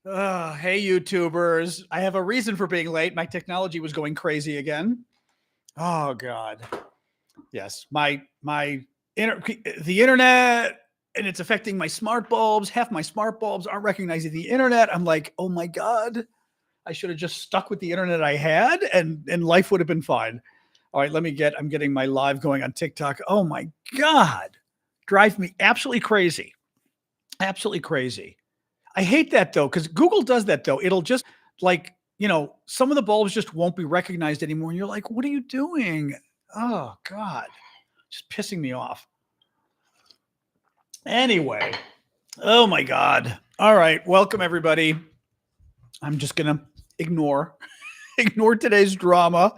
Hey, YouTubers. I have a reason for being late. My technology was going crazy again. Oh God. Yes, the internet, and it's affecting my smart bulbs. Half my smart bulbs aren't recognizing the internet. I'm like, oh my God. I should have just stuck with the internet I had and life would have been fine. All right, I'm getting my live going on TikTok. Oh my God. Drive me absolutely crazy. Absolutely crazy. I hate that though, because Google does that though. It'll just like, some of the bulbs just won't be recognized anymore. And you're like, what are you doing? Oh God. Just pissing me off. Anyway. Oh my God. All right. Welcome everybody. I'm just gonna ignore ignore today's drama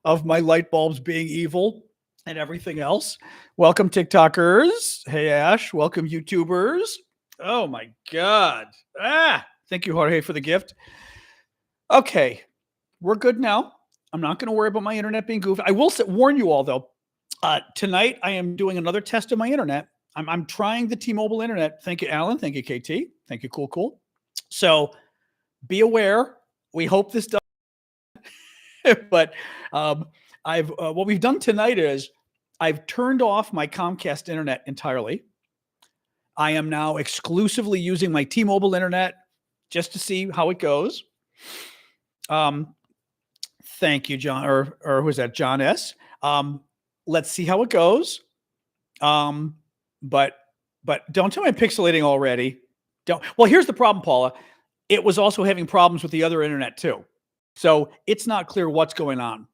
of my light bulbs being evil and everything else. Welcome, TikTokers. Hey Ash. Welcome, YouTubers. Oh my God. Thank you, Jorge, for the gift. Okay, we're good now. I'm not going to worry about my internet being goofy. I will warn you all, though. Tonight, I am doing another test of my internet. I'm trying the T-Mobile internet. Thank you, Alan. Thank you, KT. Thank you, cool. So be aware. We hope this does. But what we've done tonight is I've turned off my Comcast internet entirely. I am now exclusively using my T-Mobile internet just to see how it goes. Thank you, John, or who's that? John S. Let's see how it goes. But don't tell me I'm pixelating already. Don't. Well, here's the problem, Paula. It was also having problems with the other internet too. So it's not clear what's going on.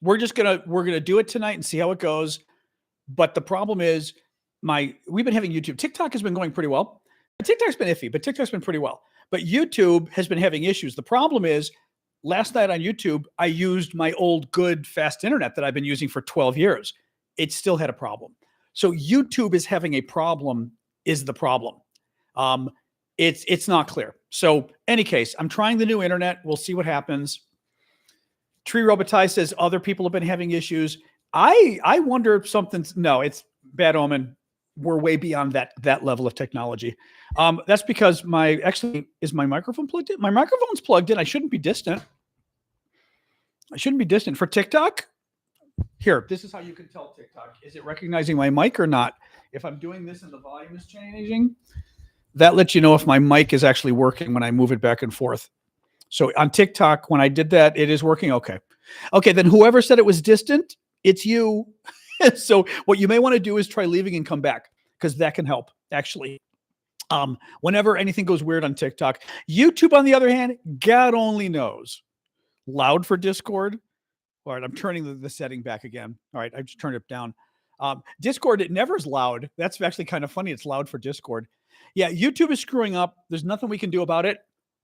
We're gonna do it tonight and see how it goes. But the problem is we've been having YouTube. TikTok has been going pretty well. TikTok's been iffy, but TikTok's been pretty well. But YouTube has been having issues. The problem is last night on YouTube, I used my old good fast internet that I've been using for 12 years. It still had a problem. So YouTube is having a problem is the problem. It's not clear. So any case, I'm trying the new internet. We'll see what happens. Tree Robotai says other people have been having issues. I wonder if no, it's bad omen. We're way beyond that level of technology. That's because is my microphone plugged in? My microphone's plugged in. I shouldn't be distant. For TikTok. Here, this is how you can tell TikTok. Is it recognizing my mic or not? If I'm doing this and the volume is changing, that lets you know if my mic is actually working when I move it back and forth. So on TikTok, when I did that, it is working. Okay. Then whoever said it was distant, it's you. So what you may want to do is try leaving and come back, because that can help actually. Whenever anything goes weird on TikTok. YouTube, on the other hand, God only knows. Loud for Discord. All right, I'm turning the setting back again. All right, I just turned it down. Discord, it never is loud. That's actually kind of funny. It's loud for Discord. Yeah, YouTube is screwing up. There's nothing we can do about it.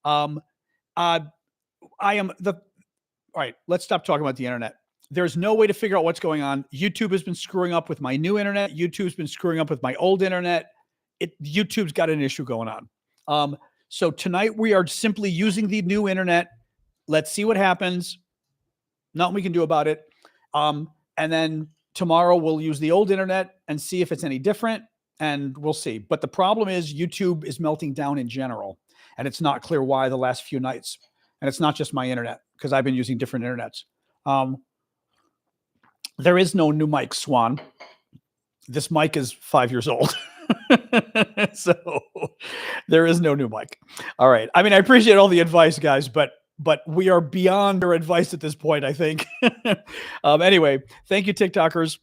All right, let's stop talking about the internet. There's no way to figure out what's going on. YouTube has been screwing up with my new internet. YouTube's been screwing up with my old internet. YouTube's got an issue going on. So tonight we are simply using the new internet. Let's see what happens. Nothing we can do about it. And then tomorrow we'll use the old internet and see if it's any different, and we'll see. But the problem is YouTube is melting down in general, and it's not clear why the last few nights. And it's not just my internet, because I've been using different internets. There is no new mic, Swan. This mic is 5 years old. So there is no new mic. All right. I mean, I appreciate all the advice, guys, but we are beyond our advice at this point, I think. Anyway, thank you, TikTokers.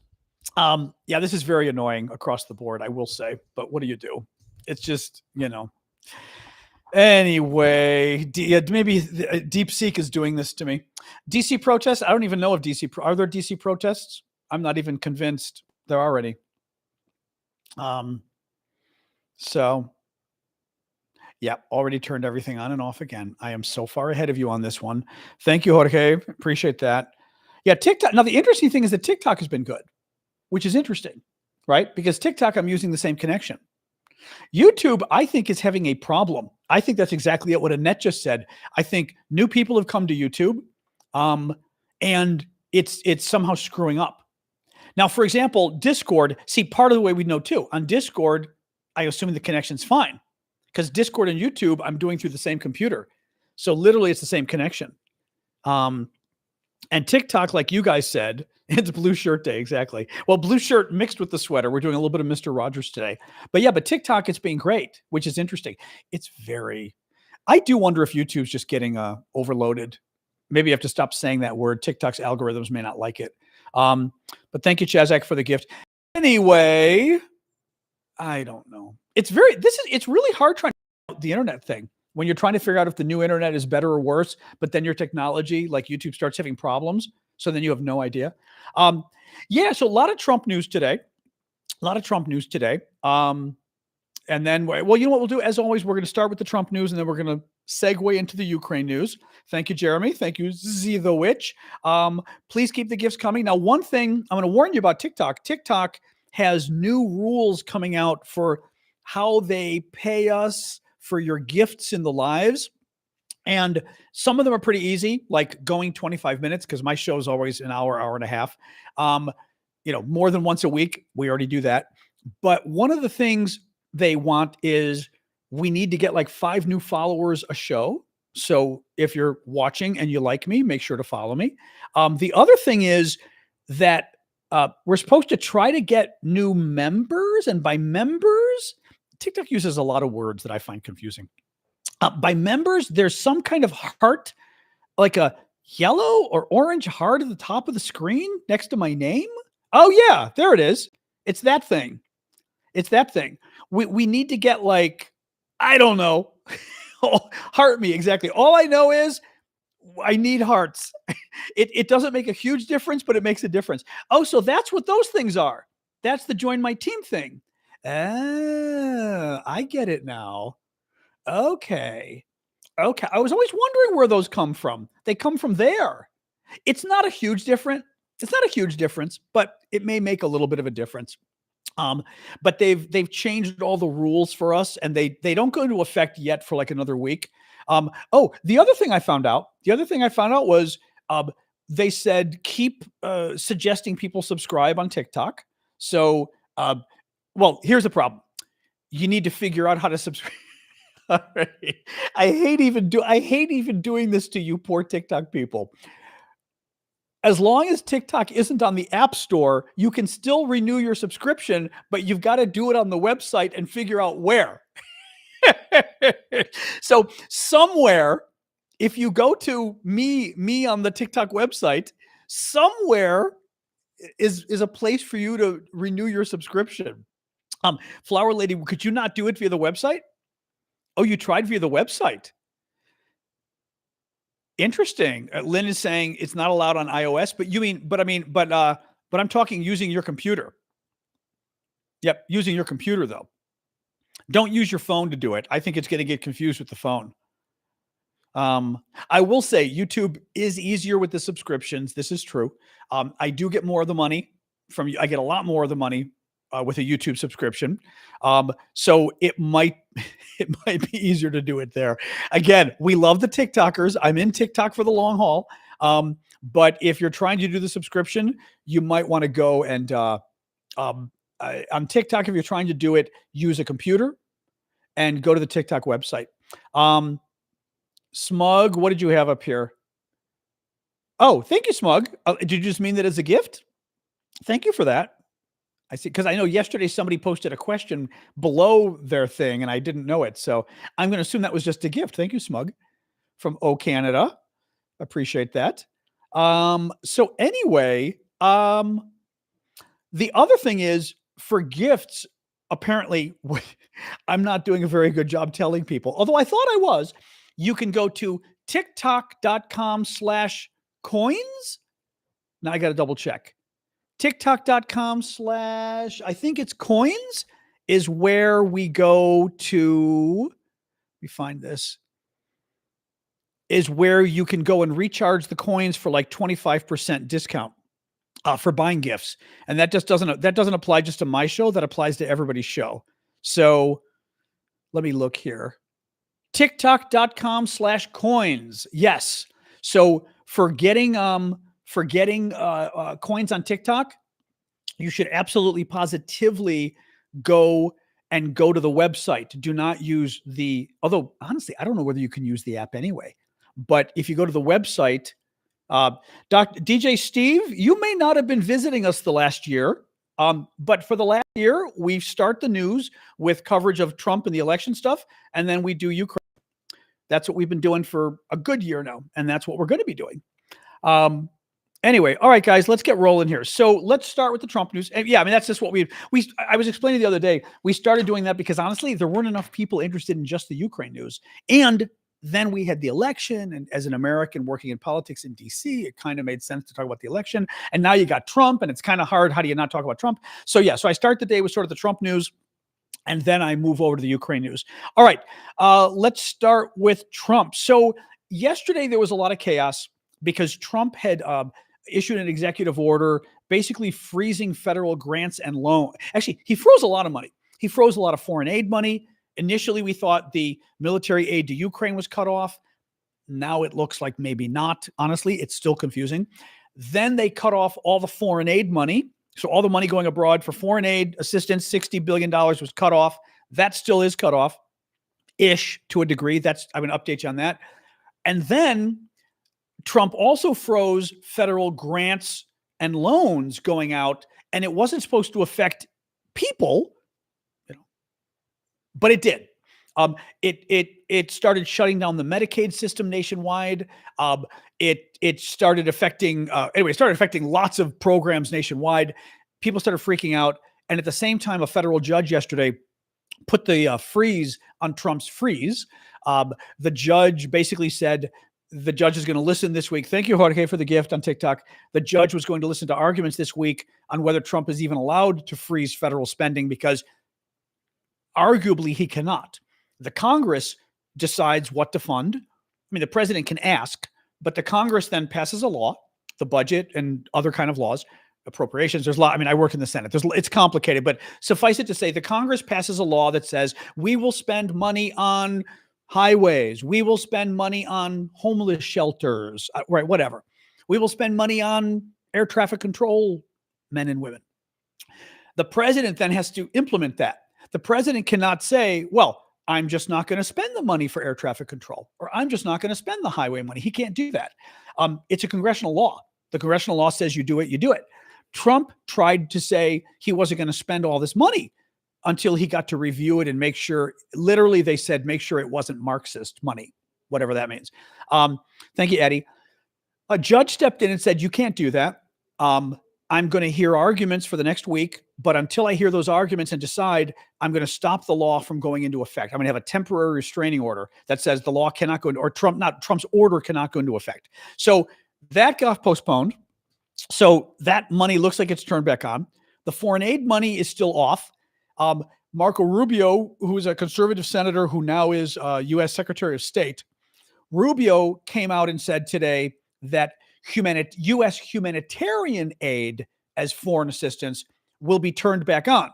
Yeah, this is very annoying across the board, I will say. But what do you do? It's just, Anyway, maybe DeepSeek is doing this to me. DC protests? I don't even know if are there DC protests? I'm not even convinced there are any. So, yeah, already turned everything on and off again. I am so far ahead of you on this one. Thank you, Jorge. Appreciate that. Yeah, TikTok. Now, the interesting thing is that TikTok has been good, which is interesting, right? Because TikTok, I'm using the same connection. YouTube, I think, is having a problem. I think that's exactly what Annette just said. I think new people have come to YouTube, and it's somehow screwing up. Now, for example, Discord, see, part of the way we know too, on Discord, I assume the connection's fine, because Discord and YouTube, I'm doing through the same computer. So literally it's the same connection. And TikTok, like you guys said, it's blue shirt day. Exactly. Well, blue shirt mixed with the sweater. We're doing a little bit of Mr. Rogers today. But yeah, but TikTok, it's been great, which is interesting. I do wonder if YouTube's just getting overloaded. Maybe you have to stop saying that word. TikTok's algorithms may not like it. But thank you, Chazak, for the gift. Anyway, I don't know. It's really hard trying to the internet thing when you're trying to figure out if the new internet is better or worse, but then your technology, like YouTube, starts having problems. So then you have no idea. Yeah, so a lot of Trump news today. And then, well, you know what we'll do? As always, we're going to start with the Trump news, and then we're going to segue into the Ukraine news. Thank you, Jeremy. Thank you, Z the Witch. Please keep the gifts coming. Now, one thing I'm going to warn you about TikTok. TikTok has new rules coming out for how they pay us for your gifts in the lives. And some of them are pretty easy, like going 25 minutes, because my show is always an hour and a half. More than once a week. We already do that. But one of the things they want is we need to get like 5 new followers a show. So if you're watching and you like me, make sure to follow me. The other thing is that we're supposed to try to get new members. And by members, TikTok uses a lot of words that I find confusing. By members, there's some kind of heart, like a yellow or orange heart at the top of the screen next to my name. Oh yeah, there it is. It's that thing. We need to get like, I don't know, heart me exactly. All I know is I need hearts. It doesn't make a huge difference, but it makes a difference. Oh, so that's what those things are. That's the join my team thing. I get it now. Okay. I was always wondering where those come from. They come from there. It's not a huge difference, but it may make a little bit of a difference. But they've changed all the rules for us, and they don't go into effect yet for like another week. The other thing I found out was they said keep suggesting people subscribe on TikTok. So, well, here's the problem: you need to figure out how to subscribe. All right. I hate even doing this to you poor TikTok people. As long as TikTok isn't on the App Store, you can still renew your subscription, but you've got to do it on the website and figure out where. So somewhere, if you go to me on the TikTok website, somewhere is a place for you to renew your subscription. Flower Lady, could you not do it via the website? Oh, you tried via the website. Interesting. Lynn is saying it's not allowed on iOS, but I'm talking using your computer. Yep, using your computer though. Don't use your phone to do it. I think it's going to get confused with the phone. I will say YouTube is easier with the subscriptions. This is true. I do get more of the money from you. I get a lot more of the money with a YouTube subscription. So it might be easier to do it there. Again, we love the TikTokers. I'm in TikTok for the long haul. But if you're trying to do the subscription, you might want to go and on TikTok, if you're trying to do it, use a computer and go to the TikTok website. Smug, what did you have up here? Oh, thank you, Smug. Did you just mean that as a gift? Thank you for that. I see, because I know yesterday somebody posted a question below their thing and I didn't know it. So I'm going to assume that was just a gift. Thank you, Smug, from O Canada. Appreciate that. So anyway, the other thing is for gifts, apparently I'm not doing a very good job telling people, although I thought I was. You can go to tiktok.com/coins. Now I got to double check. TikTok.com/ I think it's coins is where we go to. Let me find this. Is where you can go and recharge the coins for like 25% discount for buying gifts. And that doesn't apply just to my show. That applies to everybody's show. So let me look here. TikTok.com/coins. Yes. So for getting coins on TikTok, you should absolutely positively go and go to the website. Do not use although honestly, I don't know whether you can use the app anyway, but if you go to the website, DJ Steve, you may not have been visiting us the last year, but for the last year, we start the news with coverage of Trump and the election stuff, and then we do Ukraine. That's what we've been doing for a good year now, and that's what we're going to be doing. Anyway, all right, guys, let's get rolling here. So let's start with the Trump news. And yeah, I mean, that's just what I was explaining the other day. We started doing that because honestly, there weren't enough people interested in just the Ukraine news. And then we had the election. And as an American working in politics in DC, it kind of made sense to talk about the election. And now you got Trump, and it's kind of hard. How do you not talk about Trump? So yeah, so I start the day with sort of the Trump news, and then I move over to the Ukraine news. All right, let's start with Trump. So yesterday there was a lot of chaos because Trump had issued an executive order basically freezing federal grants and loans. Actually, he froze a lot of money. He froze a lot of foreign aid money. Initially, we thought the military aid to Ukraine was cut off. Now it looks like maybe not. Honestly, it's still confusing. Then they cut off all the foreign aid money. So all the money going abroad for foreign aid assistance, $60 billion was cut off. That still is cut off-ish to a degree. I'm going to update you on that. And then Trump also froze federal grants and loans going out, and it wasn't supposed to affect people, but it did. It started shutting down the Medicaid system nationwide. It started affecting lots of programs nationwide. People started freaking out, and at the same time, a federal judge yesterday put the freeze on Trump's freeze. The judge basically said the judge is going to listen this week. Thank you, Jorge, for the gift on TikTok. The judge was going to listen to arguments this week on whether Trump is even allowed to freeze federal spending because arguably he cannot. The Congress decides what to fund. I mean, the president can ask, but the Congress then passes a law, the budget and other kind of laws, appropriations. There's a lot. I mean, I work in the Senate. It's complicated, but suffice it to say, the Congress passes a law that says we will spend money on highways. We will spend money on homeless shelters, right? Whatever. We will spend money on air traffic control, men and women. The president then has to implement that. The president cannot say, well, I'm just not going to spend the money for air traffic control, or I'm just not going to spend the highway money. He can't do that. It's a congressional law. The congressional law says you do it, you do it. Trump tried to say he wasn't going to spend all this money until he got to review it and make sure, literally they said, make sure it wasn't Marxist money, whatever that means. Thank you, Eddie. A judge stepped in and said, you can't do that. I'm going to hear arguments for the next week, but until I hear those arguments and decide, I'm going to stop the law from going into effect. I'm going to have a temporary restraining order that says the law cannot go into, or Trump's order cannot go into effect. So that got postponed. So that money looks like it's turned back on. The foreign aid money is still off. Marco Rubio, who is a conservative senator who now is U.S. Secretary of State, Rubio came out and said today that U.S. humanitarian aid as foreign assistance will be turned back on,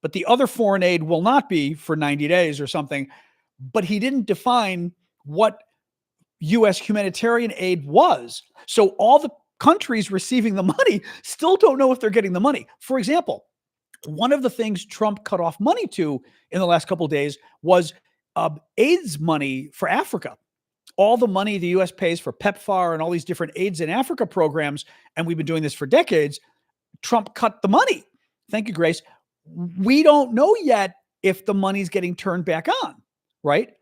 but the other foreign aid will not be for 90 days or something. But he didn't define what U.S. humanitarian aid was. So all the countries receiving the money still don't know if they're getting the money. For example, one of the things Trump cut off money to in the last couple of days was AIDS money for Africa. All the money the U.S. pays for PEPFAR and all these different AIDS in Africa programs, and we've been doing this for decades, Trump cut the money. Thank you, Grace. We don't know yet if the money's getting turned back on, right?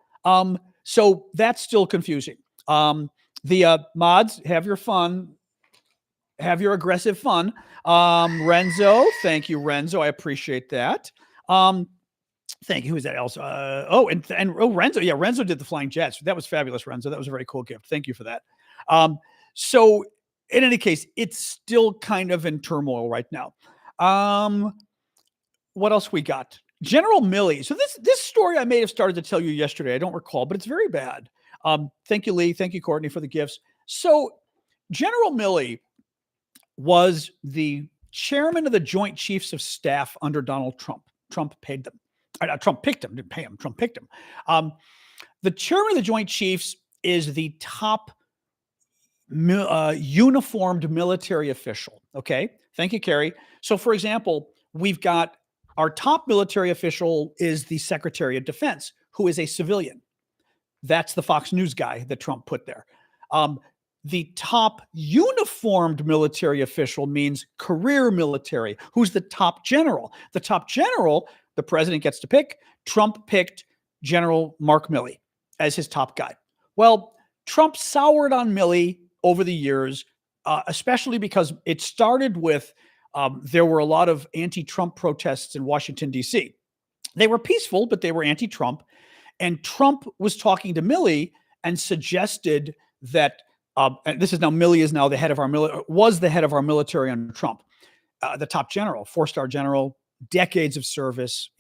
So that's still confusing. The mods, have your fun. Have your aggressive fun. Renzo, thank you, Renzo. I appreciate that. Thank you. Who is that else? Renzo. Yeah, Renzo did the flying jets. That was fabulous, Renzo. That was a very cool gift. Thank you for that. So in any case, it's still kind of in turmoil right now. What else we got? General Milley. So this story I may have started to tell you yesterday. I don't recall, but it's very bad. Thank you, Lee. Thank you, Courtney, for the gifts. So General Milley was the chairman of the Joint Chiefs of Staff under Donald Trump. Trump paid them. Trump picked him, didn't pay him. Trump picked him. The chairman of the Joint Chiefs is the top uniformed military official. Okay. Thank you, Carrie. So for example, we've got Our top military official is the Secretary of Defense, who is a civilian. That's the Fox News guy that Trump put there. The top uniformed military official means career military. Who's the top general? The top general, the president gets to pick. Trump picked General Mark Milley as his top guy. Well, Trump soured on Milley over the years, especially because it started with there were a lot of anti-Trump protests in Washington, D.C. They were peaceful, but they were anti-Trump. And Trump was talking to Milley and suggested that, and this is now Milley is now the head of our was the head of our military under Trump, the top general, 4-star general, decades of service,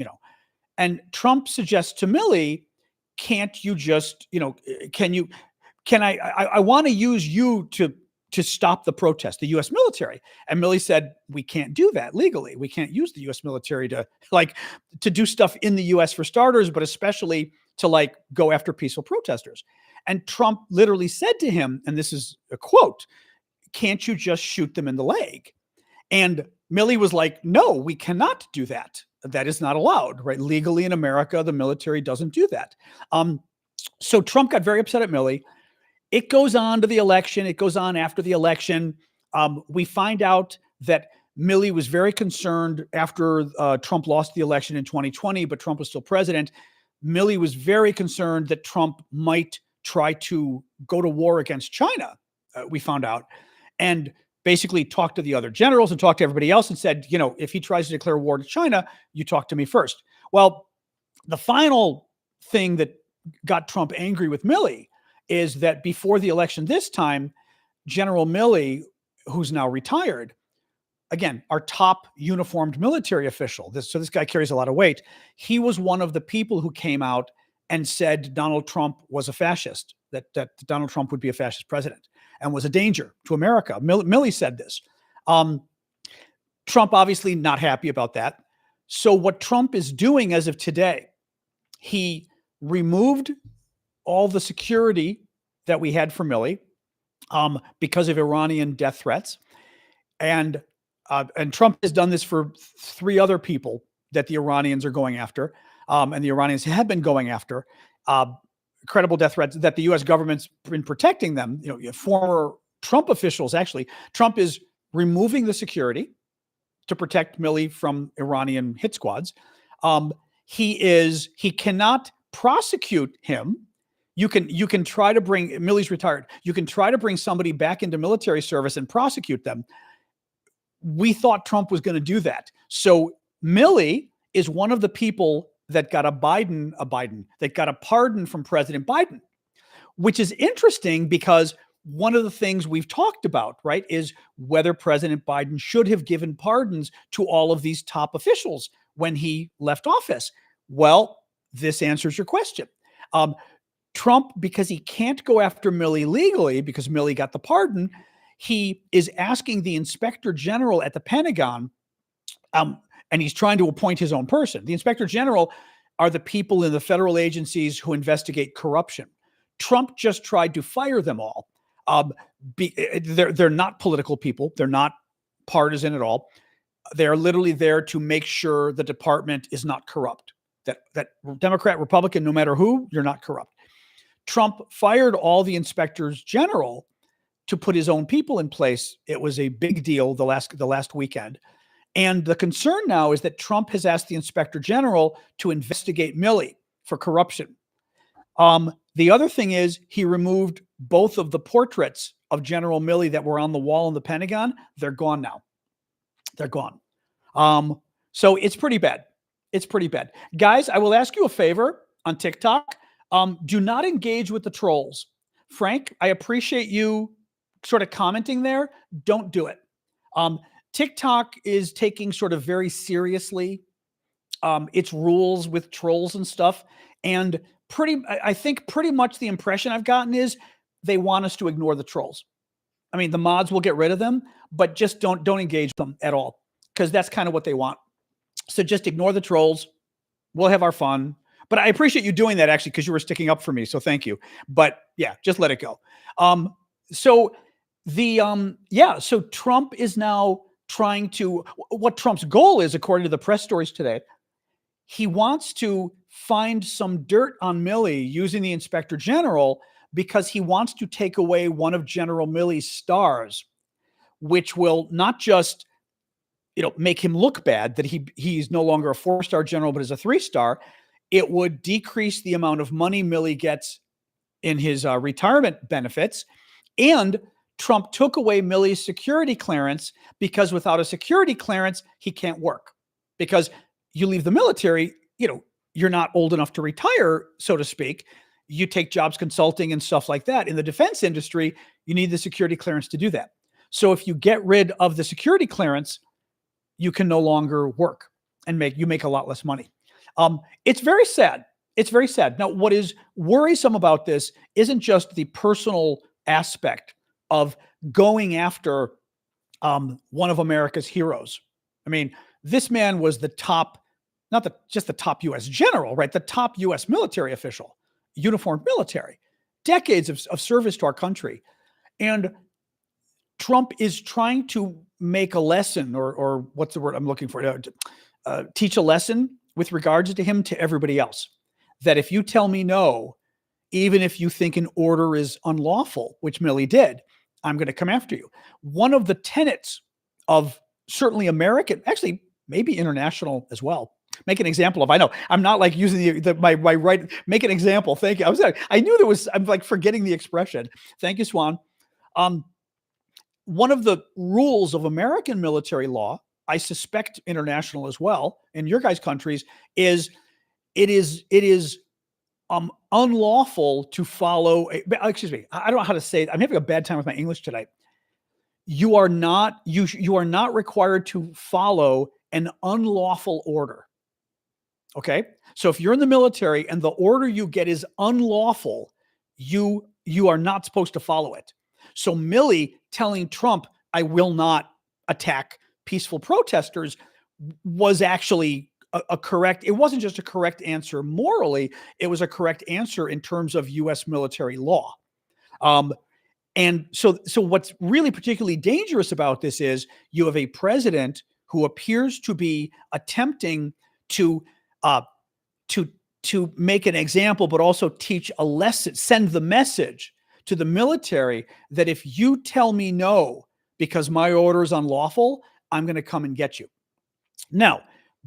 And Trump suggests to Milley, can't you just, I want to use you to stop the protest, the U.S. military. And Milley said, we can't do that legally. We can't use the U.S. military to do stuff in the U.S. for starters, but especially to go after peaceful protesters. And Trump literally said to him, and this is a quote, can't you just shoot them in the leg? And Milley was like, no, we cannot do that. That is not allowed, right? Legally in America, the military doesn't do that. So Trump got very upset at Milley. It goes on to the election. It goes on after the election. We find out that Milley was very concerned after Trump lost the election in 2020, but Trump was still president. Milley was very concerned that Trump might try to go to war against China, we found out, and basically talked to the other generals and talked to everybody else and said, if he tries to declare war to China, you talk to me first. Well, the final thing that got Trump angry with Milley is that before the election this time, General Milley, who's now retired, again, our top uniformed military official, so this guy carries a lot of weight, he was one of the people who came out and said Donald Trump was a fascist, that Donald Trump would be a fascist president and was a danger to America. Milley said this. Trump obviously not happy about that. So what Trump is doing as of today, he removed all the security that we had for Milley because of Iranian death threats. And Trump has done this for 3 other people that the Iranians are going after. And the Iranians have been going after credible death threats that the U.S. government's been protecting them. Former Trump officials, actually, Trump is removing the security to protect Milley from Iranian hit squads. He cannot prosecute him. You can try to bring, Milley's retired. You can try to bring somebody back into military service and prosecute them. We thought Trump was going to do that. So Milley is one of the people that got a pardon from President Biden, which is interesting because one of the things we've talked about, right, is whether President Biden should have given pardons to all of these top officials when he left office. Well, this answers your question. Trump, because he can't go after Milley legally because Milley got the pardon, he is asking the Inspector General at the Pentagon, and he's trying to appoint his own person. The Inspector General are the people in the federal agencies who investigate corruption. Trump just tried to fire them all. They're not political people. They're not partisan at all. They're literally there to make sure the department is not corrupt. That Democrat, Republican, no matter who, you're not corrupt. Trump fired all the inspectors general to put his own people in place. It was a big deal the last weekend. And the concern now is that Trump has asked the inspector general to investigate Milley for corruption. The other thing is he removed both of the portraits of General Milley that were on the wall in the Pentagon. They're gone now. They're gone. So it's pretty bad. It's pretty bad. Guys, I will ask you a favor on TikTok. Do not engage with the trolls. Frank, I appreciate you sort of commenting there. Don't do it. TikTok is taking sort of very seriously its rules with trolls and stuff. And I think pretty much the impression I've gotten is they want us to ignore the trolls. I mean, the mods will get rid of them, but just don't engage them at all, because that's kind of what they want. So just ignore the trolls. We'll have our fun. But I appreciate you doing that, actually, because you were sticking up for me. So thank you. But yeah, just let it go. So Trump is now trying to, what Trump's goal is, according to the press stories today, he wants to find some dirt on Milley using the inspector general because he wants to take away one of General Milley's stars, which will not just, make him look bad that he's no longer a 4-star general, but is a 3-star. It would decrease the amount of money Milley gets in his retirement benefits. And Trump took away Milley's security clearance because without a security clearance, he can't work. Because you leave the military, you're not old enough to retire, so to speak. You take jobs consulting and stuff like that. In the defense industry, you need the security clearance to do that. So if you get rid of the security clearance, you can no longer work and make a lot less money. It's very sad. It's very sad. Now, what is worrisome about this isn't just the personal aspect of going after one of America's heroes. I mean, this man was the top, just the top U.S. general, right? The top U.S. military official, uniformed military, decades of service to our country. And Trump is trying to make a lesson, or what's the word I'm looking for? Teach a lesson with regards to him to everybody else. That if you tell me no, even if you think an order is unlawful, which Milley did, I'm going to come after you. One of the tenets of certainly American, actually maybe international as well. Make an example of, I know I'm not like using my right, make an example. Thank you. I knew I'm like forgetting the expression. Thank you, Swan. One of the rules of American military law, I suspect international as well, in your guys' countries, is it is unlawful to follow. Excuse me, I don't know how to say it. I'm having a bad time with my English today. You are not required to follow an unlawful order. Okay, so if you're in the military and the order you get is unlawful, you are not supposed to follow it. So Milley telling Trump, I will not attack peaceful protesters, was actually a correct, it wasn't just a correct answer morally, it was a correct answer in terms of U.S. military law. And so what's really particularly dangerous about this is you have a president who appears to be attempting to make an example, but also teach a lesson, send the message to the military that if you tell me no because my order is unlawful, I'm going to come and get you. Now,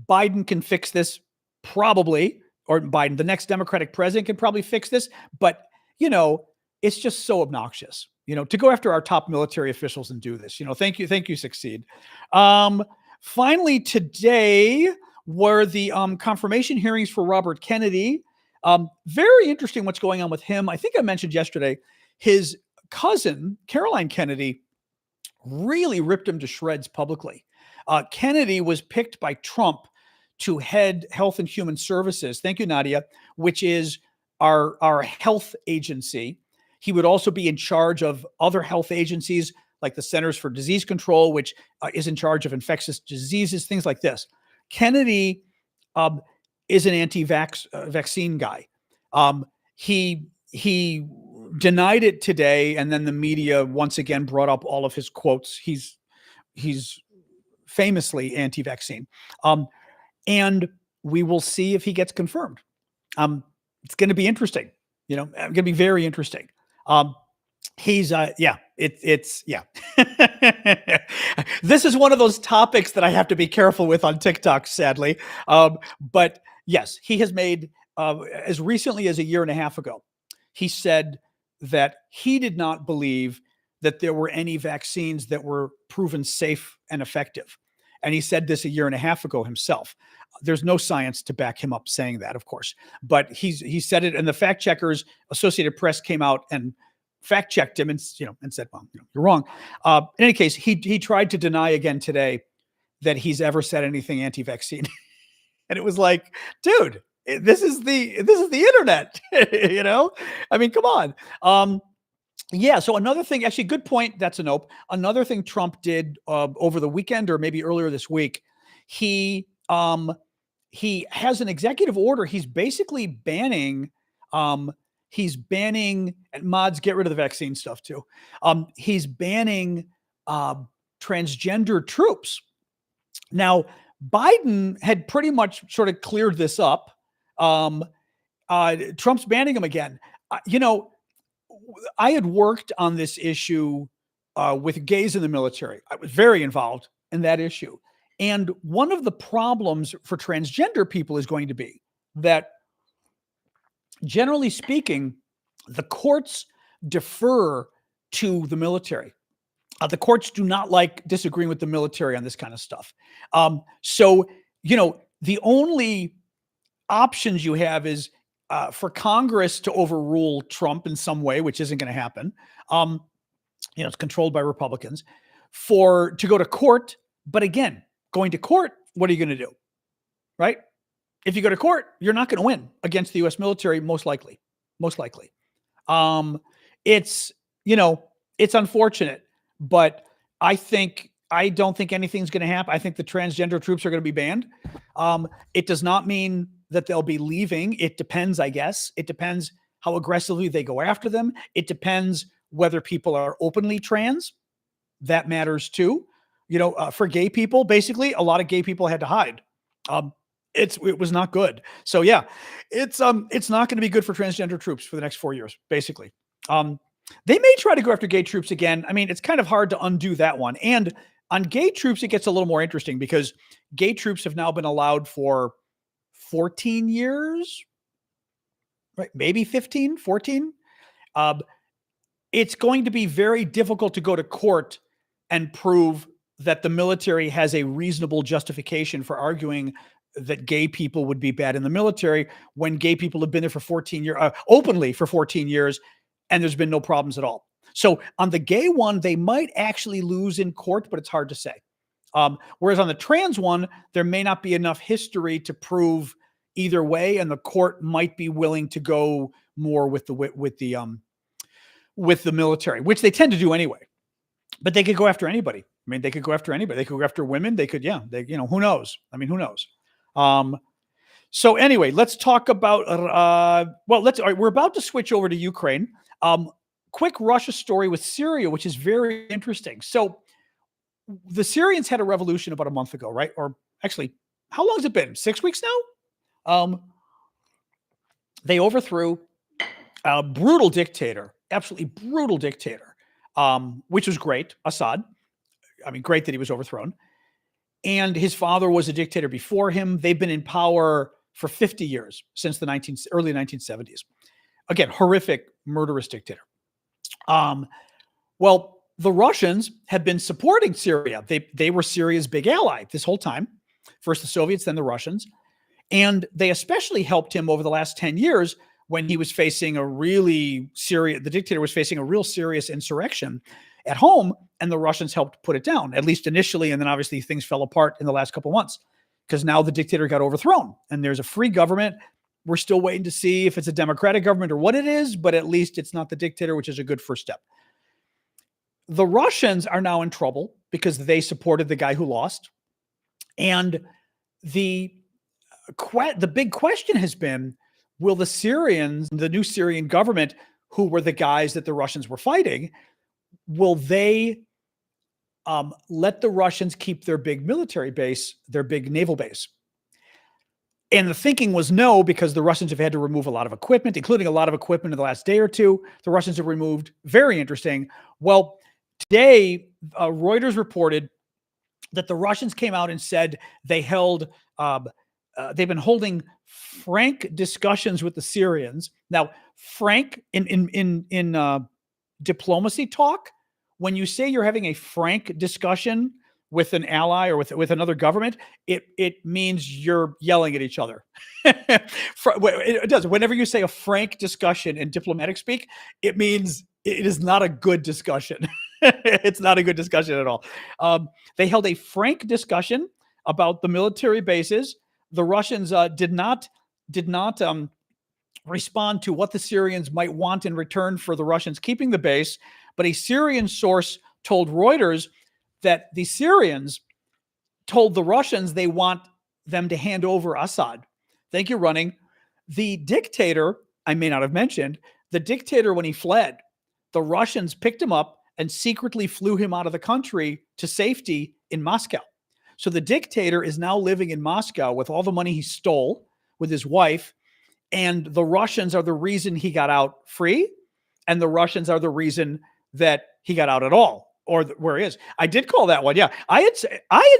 Biden can fix this probably, or the next Democratic president can probably fix this, but it's just so obnoxious, to go after our top military officials and do this. Thank you, Succeed. Finally, today were the confirmation hearings for Robert Kennedy. Very interesting what's going on with him. I think I mentioned yesterday, his cousin, Caroline Kennedy, really ripped him to shreds publicly. Kennedy was picked by Trump to head Health and Human Services. Thank you, Nadia, which is our health agency. He would also be in charge of other health agencies like the Centers for Disease Control, which is in charge of infectious diseases, things like this. Kennedy is an anti-vaccine guy. He denied it today, and then the media once again brought up all of his quotes. He's famously anti-vaccine. And we will see if he gets confirmed. It's going to be interesting. Going to be very interesting. He's it's This is one of those topics that I have to be careful with on TikTok, sadly. But yes, he has made, as recently as a year and a half ago, he said that he did not believe that there were any vaccines that were proven safe and effective. And he said this a year and a half ago himself. There's no science to back him up saying that, of course, but he said it, and the fact checkers, Associated Press, came out and fact checked him and said, well, you're wrong. In any case, he tried to deny again today that he's ever said anything anti-vaccine. And it was like, dude, this is the internet, I mean, come on. Yeah. So another thing, actually, good point. That's a nope. Another thing Trump did over the weekend, or maybe earlier this week, he has an executive order. He's basically banning, and mods, get rid of the vaccine stuff too. He's banning transgender troops. Now, Biden had pretty much sort of cleared this up. Trump's banning them again. I had worked on this issue with gays in the military. I was very involved in that issue. And one of the problems for transgender people is going to be that, generally speaking, the courts defer to the military. The courts do not like disagreeing with the military on this kind of stuff. So, the only options you have is for Congress to overrule Trump in some way, which isn't going to happen. It's controlled by Republicans. To go to court, but again, going to court, what are you going to do? Right? If you go to court, you're not going to win against the U.S. military, most likely. It's unfortunate, but I don't think anything's going to happen. I think the transgender troops are going to be banned. It does not mean that they'll be leaving. It depends, I guess. It depends how aggressively they go after them. It depends whether people are openly trans. That matters too. For gay people, basically, a lot of gay people had to hide. It was not good. So yeah, it's not going to be good for transgender troops for the next 4 years, basically. They may try to go after gay troops again. I mean, it's kind of hard to undo that one. And on gay troops, it gets a little more interesting because gay troops have now been allowed for 14 years, right? Maybe 15, 14. It's going to be very difficult to go to court and prove that the military has a reasonable justification for arguing that gay people would be bad in the military when gay people have been there for 14 years, openly for 14 years, and there's been no problems at all. So on the gay one, they might actually lose in court, but it's hard to say. Whereas on the trans one, there may not be enough history to prove either way, and the court might be willing to go more with the military, which they tend to do anyway. But they could go after anybody. I mean, they could go after anybody. They could go after women. They could, who knows? I mean, who knows? So anyway, let's talk about, all right, we're about to switch over to Ukraine. Quick Russia story with Syria, which is very interesting. So the Syrians had a revolution about a month ago, right? Or actually, how long has it been? 6 weeks now? They overthrew a brutal dictator, absolutely brutal dictator, which was great, Assad. I mean, great that he was overthrown. And his father was a dictator before him. They've been in power for 50 years, since the early 1970s. Again, horrific, murderous dictator. Well, the Russians have been supporting Syria. They were Syria's big ally this whole time. First the Soviets, then the Russians. And they especially helped him over the last 10 years when he was facing the dictator was facing a real serious insurrection at home, and the Russians helped put it down, at least initially, and then obviously things fell apart in the last couple of months because now the dictator got overthrown and there's a free government. We're still waiting to see if it's a democratic government or what it is, but at least it's not the dictator, which is a good first step. The Russians are now in trouble because they supported the guy who lost. And the big question has been, will the Syrians, the new Syrian government, who were the guys that the Russians were fighting, will they let the Russians keep their big military base, their big naval base? And the thinking was no, because the Russians have had to remove a lot of equipment, including a lot of equipment in the last day or two. The Russians have removed. Very interesting. Well, today, Reuters reported that the Russians came out and said they've been holding frank discussions with the Syrians. Now, frank in diplomacy talk, when you say you're having a frank discussion with an ally or with another government, it means you're yelling at each other. It does. Whenever you say a frank discussion in diplomatic speak, it means it is not a good discussion. It's not a good discussion at all. They held a frank discussion about the military bases. The Russians did not respond to what the Syrians might want in return for the Russians keeping the base. But a Syrian source told Reuters that the Syrians told the Russians they want them to hand over Assad. Thank you, running. The dictator, I may not have mentioned, the dictator, when he fled, the Russians picked him up and secretly flew him out of the country to safety in Moscow. So the dictator is now living in Moscow with all the money he stole with his wife, and the Russians are the reason he got out free, and the Russians are the reason that he got out at all, or where he is. I did call that one. Yeah, I had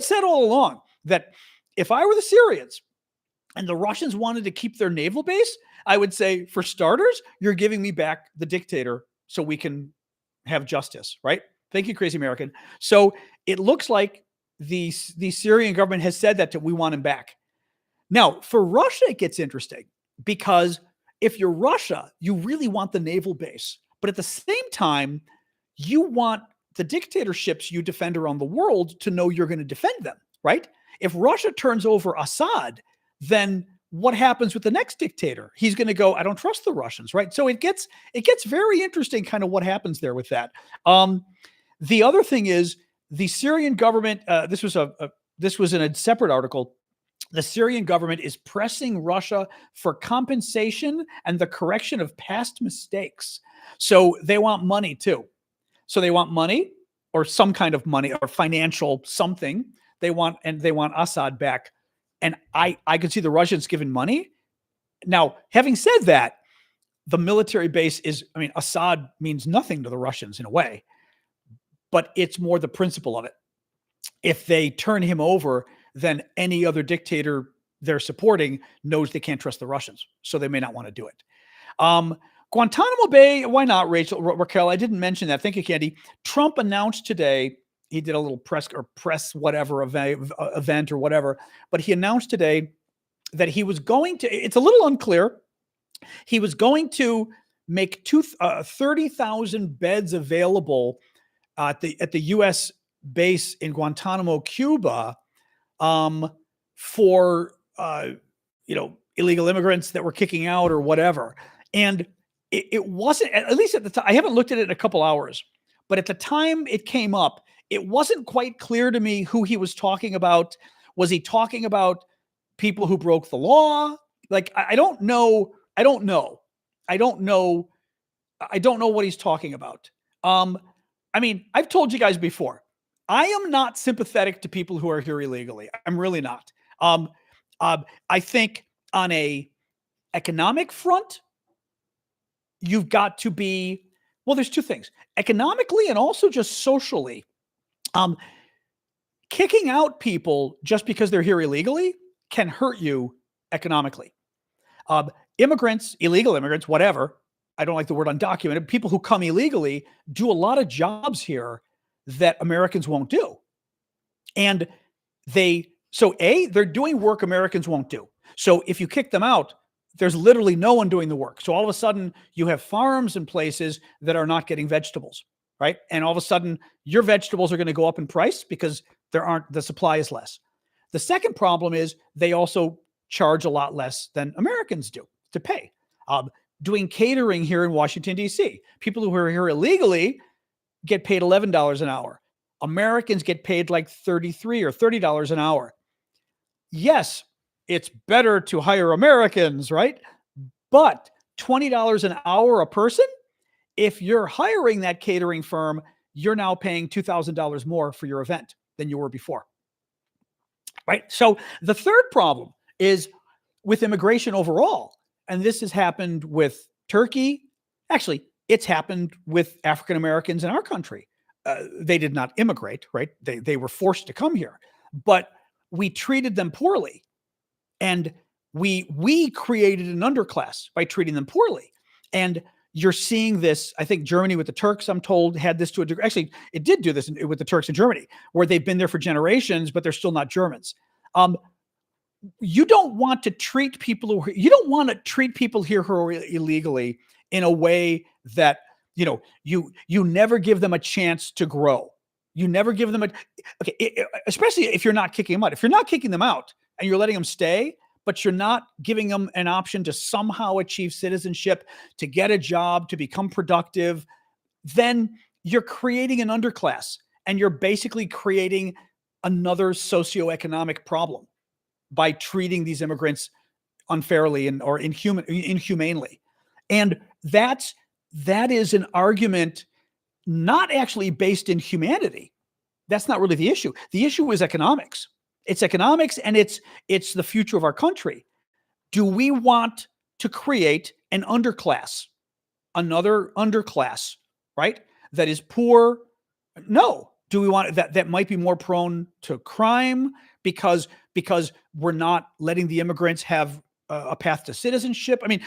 said all along that if I were the Syrians and the Russians wanted to keep their naval base, I would say, for starters, you're giving me back the dictator so we can have justice, right? Thank you, crazy American. So it looks like the Syrian government has said that we want him back. Now, for Russia, it gets interesting because if you're Russia, you really want the naval base. But at the same time, you want the dictatorships you defend around the world to know you're going to defend them, right? If Russia turns over Assad, then what happens with the next dictator? He's going to go, I don't trust the Russians, right? So it gets very interesting kind of what happens there with that. The other thing is the Syrian government, this was in a separate article. The Syrian government is pressing Russia for compensation and the correction of past mistakes. So they want money too. So they want money or some kind of money or financial something. They want Assad back. And I could see the Russians giving money. Now, having said that, the military base Assad means nothing to the Russians in a way, but it's more the principle of it. If they turn him over, then any other dictator they're supporting knows they can't trust the Russians, so they may not want to do it. Guantanamo Bay, why not, Raquel? I didn't mention that. Thank you, Candy. Trump announced today, he did a little press whatever event or whatever, but he announced today that he was going to, it's a little unclear, he was going to make 30,000 beds available at the U.S. base in Guantanamo, Cuba, for illegal immigrants that were kicking out or whatever. And it wasn't, at least at the time, I haven't looked at it in a couple hours, but at the time it came up, it wasn't quite clear to me who he was talking about. Was he talking about people who broke the law? Like, I don't know what he's talking about. I've told you guys before, I am not sympathetic to people who are here illegally. I'm really not. I think on a economic front, you've got to be, well, there's two things, economically and also just socially. Kicking out people just because they're here illegally can hurt you economically. Immigrants, illegal immigrants, whatever, I don't like the word undocumented, people who come illegally do a lot of jobs here that Americans won't do. And they're doing work Americans won't do. So if you kick them out, there's literally no one doing the work. So all of a sudden you have farms and places that are not getting vegetables, right? And all of a sudden your vegetables are going to go up in price because the supply is less. The second problem is they also charge a lot less than Americans do to pay. Doing catering here in Washington, D.C., people who are here illegally get paid $11 an hour. Americans get paid like $33 or $30 an hour. Yes, it's better to hire Americans, right? But $20 an hour a person, if you're hiring that catering firm, you're now paying $2,000 more for your event than you were before, right? So the third problem is with immigration overall, and this has happened with Turkey. Actually, it's happened with African Americans in our country. They did not immigrate, right? They were forced to come here, but we treated them poorly. And we created an underclass by treating them poorly. And you're seeing this, I think Germany with the Turks, I'm told, had this to a degree. Actually, it did do this with the Turks in Germany, where they've been there for generations, but they're still not Germans. You don't want to treat people here who are illegally in a way that, you never give them a chance to grow. You never give them especially if you're not kicking them out. If you're not kicking them out and you're letting them stay, but you're not giving them an option to somehow achieve citizenship, to get a job, to become productive, then you're creating an underclass and you're basically creating another socioeconomic problem by treating these immigrants unfairly or inhumanely. And that is an argument not actually based in humanity. That's not really the issue. The issue is economics. It's economics, and it's the future of our country. Do we want to create an underclass, another underclass, right? That is poor? No. Do we want that might be more prone to crime because we're not letting the immigrants have a path to citizenship? I mean,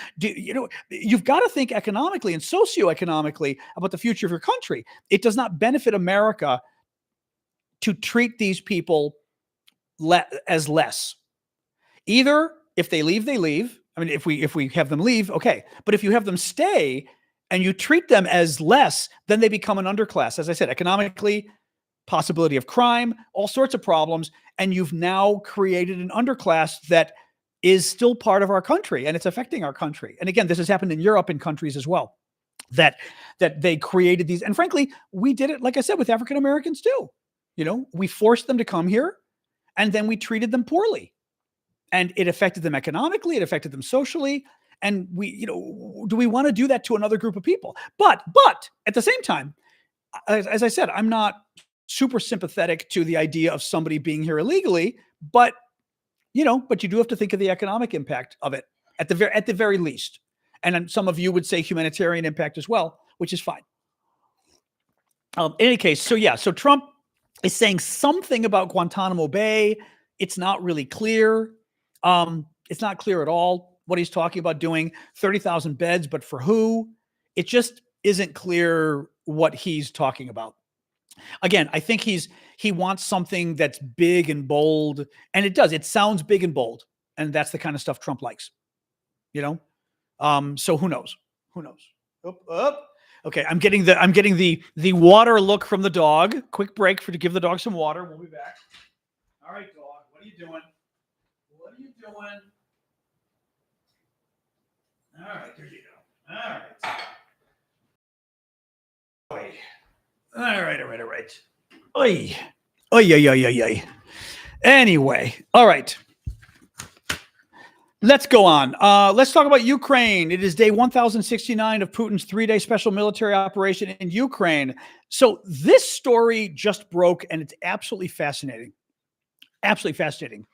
you've got to think economically and socioeconomically about the future of your country. It does not benefit America to treat these people as less. Either if they leave, they leave. I mean, if we have them leave, okay. But if you have them stay and you treat them as less, then they become an underclass. As I said, economically, possibility of crime, all sorts of problems. And you've now created an underclass that is still part of our country, and it's affecting our country. And again, this has happened in Europe and countries as well, that they created these. And frankly, we did it, like I said, with African Americans too. We forced them to come here, and then we treated them poorly. And it affected them economically, it affected them socially. And do we want to do that to another group of people? But at the same time, as I said, I'm not super sympathetic to the idea of somebody being here illegally, but you do have to think of the economic impact of it at the very least. And then some of you would say humanitarian impact as well, which is fine. In any case, so Trump is saying something about Guantanamo Bay. It's not really clear. It's not clear at all what he's talking about doing. 30,000 beds, but for who? It just isn't clear what he's talking about. Again, I think he wants something that's big and bold, and it does. It sounds big and bold, and that's the kind of stuff Trump likes. So who knows? Who knows? Up. Okay, I'm getting the water look from the dog. Quick break to give the dog some water. We'll be back. All right, dog. What are you doing? What are you doing? All right, there you go. All right. All right. Oy. Oy. Anyway, all right. Let's go on. Let's talk about Ukraine. It is day 1069 of Putin's 3-day special military operation in Ukraine. So this story just broke, and it's absolutely fascinating. Absolutely fascinating.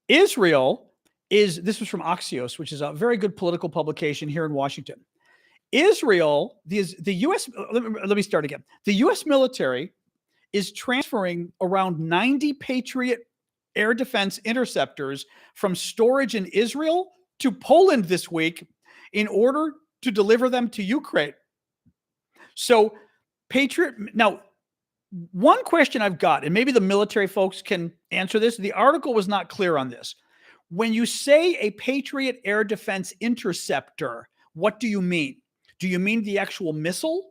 Israel this was from Axios, which is a very good political publication here in Washington. Israel, the U.S., let me start again. The U.S. military is transferring around 90 Patriot air defense interceptors from storage in Israel to Poland this week in order to deliver them to Ukraine. So now, one question I've got, and maybe the military folks can answer this. The article was not clear on this. When you say a Patriot air defense interceptor, what do you mean? Do you mean the actual missile?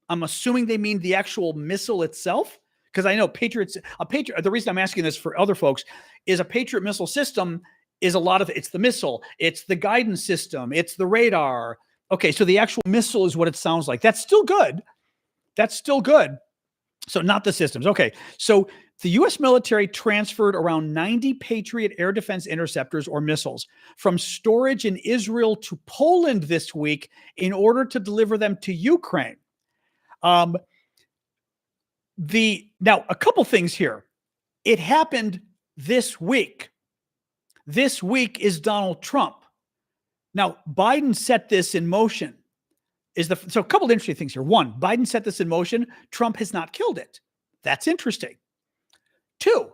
I'm assuming they mean the actual missile itself, because I know the reason I'm asking this for other folks is a Patriot missile system is it's the missile, it's the guidance system, it's the radar. Okay, so the actual missile is what it sounds like. That's still good. So not the systems. Okay, so the U.S. military transferred around 90 Patriot air defense interceptors or missiles from storage in Israel to Poland this week in order to deliver them to Ukraine. Now, a couple things here. It happened this week. This week is Donald Trump. Now, Biden set this in motion. So a couple of interesting things here. One, Biden set this in motion. Trump has not killed it. That's interesting. Two,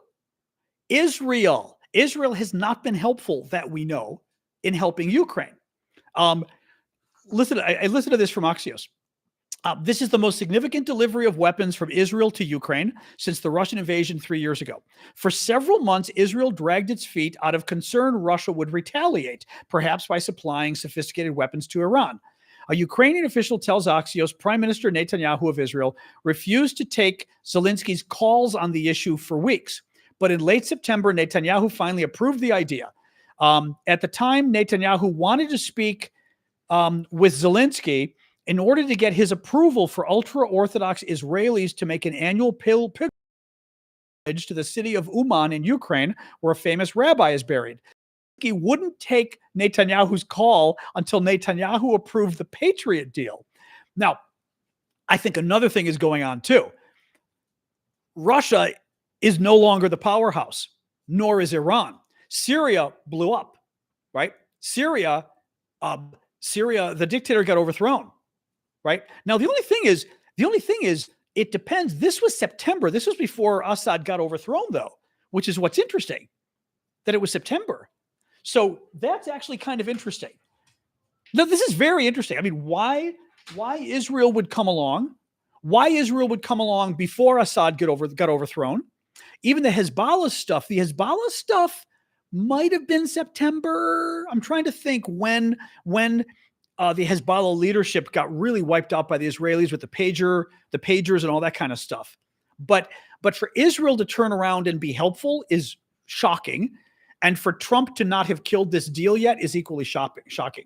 Israel. Israel has not been helpful, that we know, in helping Ukraine. I listened to this from Axios. This is the most significant delivery of weapons from Israel to Ukraine since the Russian invasion 3 years ago. For several months, Israel dragged its feet out of concern Russia would retaliate, perhaps by supplying sophisticated weapons to Iran. A Ukrainian official tells Axios Prime Minister Netanyahu of Israel refused to take Zelensky's calls on the issue for weeks. But in late September, Netanyahu finally approved the idea. At the time, Netanyahu wanted to speak with Zelensky in order to get his approval for ultra-Orthodox Israelis to make an annual pilgrimage to the city of Uman in Ukraine, where a famous rabbi is buried. He wouldn't take Netanyahu's call until Netanyahu approved the Patriot deal. Now, I think another thing is going on too. Russia is no longer the powerhouse, nor is Iran. Syria blew up, right? Syria, the dictator got overthrown, right? Now the only thing is, it depends. This was September. This was before Assad got overthrown, though, which is what's interesting, that it was September. So that's actually kind of interesting. Now, this is very interesting. I mean, why Israel would come along? Why Israel would come along before Assad got overthrown? Even the Hezbollah stuff might have been September. I'm trying to think when the Hezbollah leadership got really wiped out by the Israelis with the pagers and all that kind of stuff. But for Israel to turn around and be helpful is shocking. And for Trump to not have killed this deal yet is equally shocking.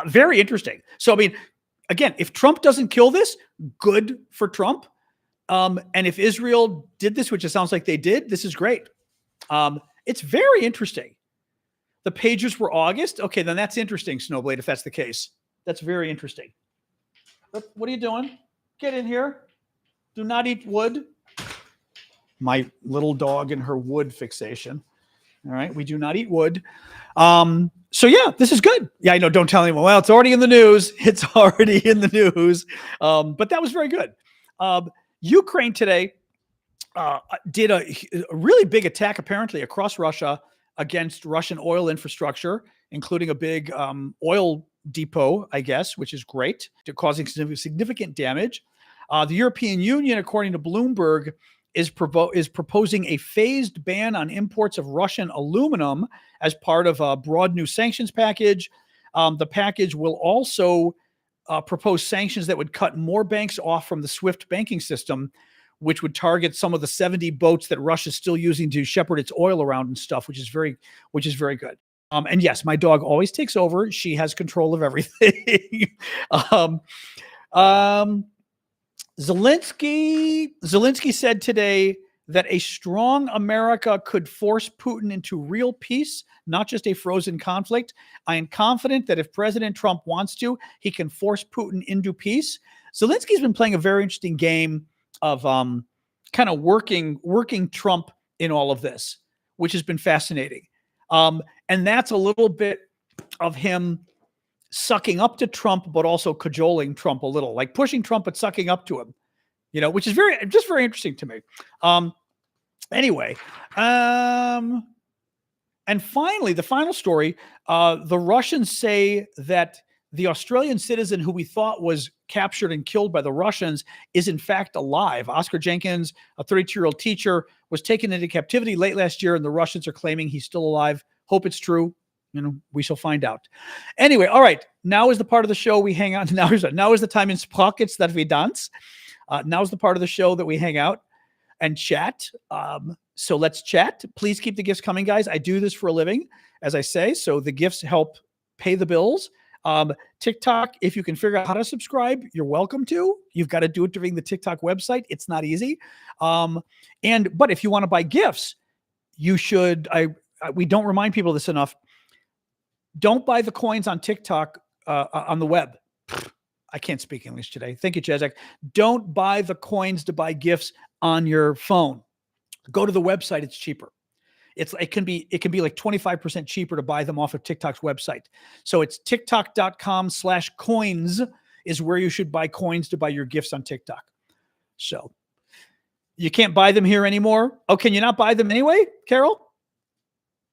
Very interesting. So, I mean, again, if Trump doesn't kill this, good for Trump. And if Israel did this, which it sounds like they did, this is great. It's very interesting. The pagers were August. Okay, then that's interesting, Snowblade, if that's the case. That's very interesting. What are you doing? Get in here. Do not eat wood. My little dog and her wood fixation. All right, we do not eat wood. So yeah, this is good. Yeah, I know. Don't tell anyone. Well, it's already in the news. It's already in the news. But that was very good. Ukraine today did a really big attack, apparently, across Russia against Russian oil infrastructure, including a big oil depot, I guess, which is great, causing significant damage. The European Union, according to Bloomberg, is proposing a phased ban on imports of Russian aluminum as part of a broad new sanctions package. The package will also propose sanctions that would cut more banks off from the SWIFT banking system, which would target some of the 70 boats that Russia's still using to shepherd its oil around and stuff, which is very good. And yes, my dog always takes over. She has control of everything. Zelensky said today that a strong America could force Putin into real peace, not just a frozen conflict. I am confident that if President Trump wants to, he can force Putin into peace. Zelensky's been playing a very interesting game of kind of working Trump in all of this, which has been fascinating. And that's a little bit of him sucking up to Trump, but also cajoling Trump a little, like pushing Trump, but sucking up to him, which is very interesting to me. Anyway, and finally, the final story, the Russians say that the Australian citizen who we thought was captured and killed by the Russians is in fact alive. Oscar Jenkins, a 32-year-old teacher, was taken into captivity late last year, and the Russians are claiming he's still alive. Hope it's true. We shall find out. Anyway, all right. Now is the part of the show we hang out. Now is the time in sprockets that we dance. Now is the part of the show that we hang out and chat. So let's chat. Please keep the gifts coming, guys. I do this for a living, as I say. So the gifts help pay the bills. TikTok, if you can figure out how to subscribe, you're welcome to. You've got to do it during the TikTok website. It's not easy. But if you want to buy gifts, you should. We don't remind people this enough. Don't buy the coins on TikTok on the web. I can't speak English today. Thank you, Jezek. Don't buy the coins to buy gifts on your phone. Go to the website. It's cheaper. It can be like 25% cheaper to buy them off of TikTok's website. So it's tiktok.com/coins is where you should buy coins to buy your gifts on TikTok. So you can't buy them here anymore. Oh, can you not buy them anyway, Carol?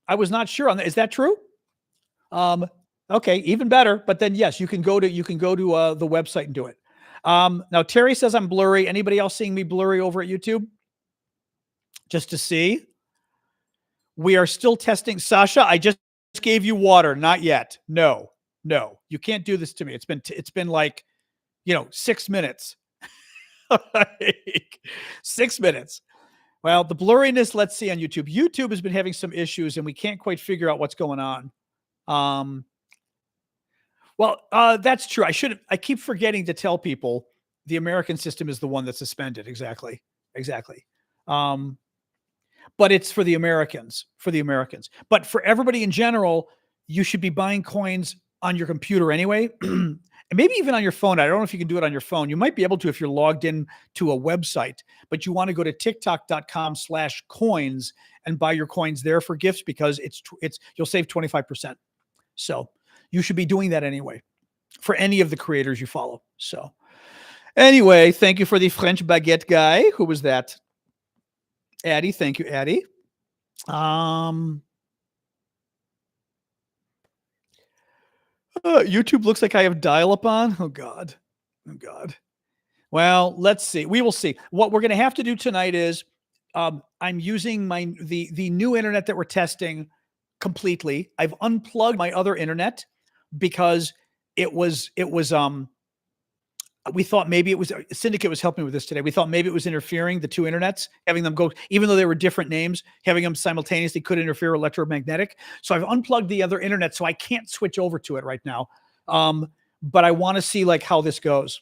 I was not sure on that. Is that true? Okay, even better. But then yes, you can go to the website and do it. Now Terry says I'm blurry. Anybody else seeing me blurry over at YouTube? Just to see. We are still testing. Sasha, I just gave you water. Not yet. No, you can't do this to me. It's been like, 6 minutes. 6 minutes. Well, the blurriness, let's see on YouTube. YouTube has been having some issues and we can't quite figure out what's going on. That's true. I keep forgetting to tell people the American system is the one that's suspended. Exactly. But it's for the Americans, But for everybody in general, you should be buying coins on your computer anyway. and maybe even on your phone. I don't know if you can do it on your phone. You might be able to if you're logged in to a website, but you want to go to tiktok.com/coins and buy your coins there for gifts because you'll save 25%. So you should be doing that anyway for any of the creators you follow. So anyway, thank you for the French baguette guy. Who was that? Addie. Thank you, Addie. YouTube looks like I have dial-up on. Oh God. Well, let's see. We will see. What we're going to have to do tonight is I'm using the new internet that we're testing completely. I've unplugged my other internet because we thought maybe it was Syndicate was helping with this today. We thought maybe it was interfering, the two internets, having them go, even though they were different names, having them simultaneously could interfere electromagnetic. So I've unplugged the other internet, so I can't switch over to it right now. But I want to see like how this goes.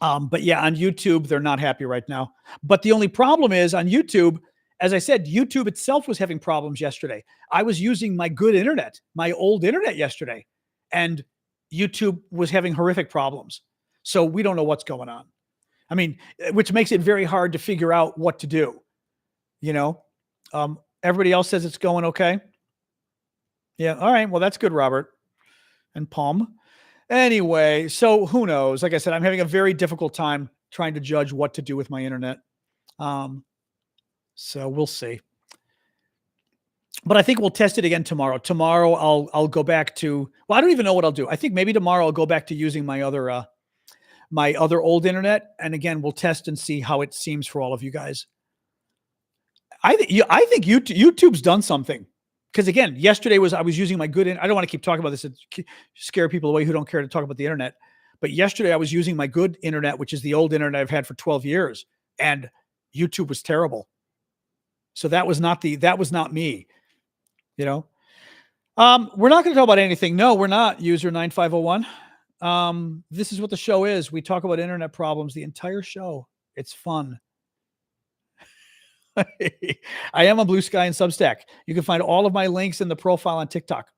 But yeah, on YouTube, they're not happy right now. But the only problem is on YouTube, as I said, YouTube itself was having problems yesterday. I was using my good internet, my old internet yesterday, and YouTube was having horrific problems. So we don't know what's going on. I mean, which makes it very hard to figure out what to do. You know, everybody else says it's going okay. Yeah. All right. Well, that's good, Robert and Palm. Anyway, so who knows? Like I said, I'm having a very difficult time trying to judge what to do with my internet. So we'll see. But I think we'll test it again tomorrow. Tomorrow I'll go back to, well, I don't even know what I'll do. I think maybe tomorrow I'll go back to using my other old internet. And again, we'll test and see how it seems for all of you guys. I think YouTube's done something. Because again, yesterday I was using my good, I don't want to keep talking about this and scare people away who don't care to talk about the internet. But yesterday I was using my good internet, which is the old internet I've had for 12 years. And YouTube was terrible. So that was not me, you know? We're not going to talk about anything. No, we're not, user 9501. This is what the show is. We talk about internet problems the entire show. It's fun. I am on Blue Sky and Substack. You can find all of my links in the profile on TikTok.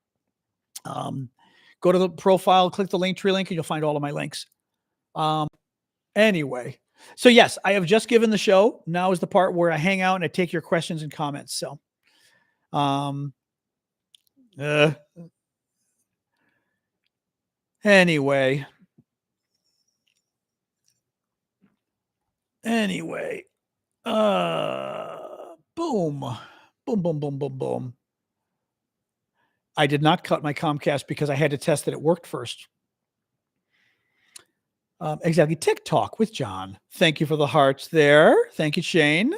Go to the profile, click the Linktree link, and you'll find all of my links. Anyway, so yes, I have just given the show. Now is the part where I hang out and I take your questions and comments. So, anyway, boom. I did not cut my Comcast because I had to test that it worked first. Exactly. TikTok with John. Thank you for the hearts there. Thank you, Shane.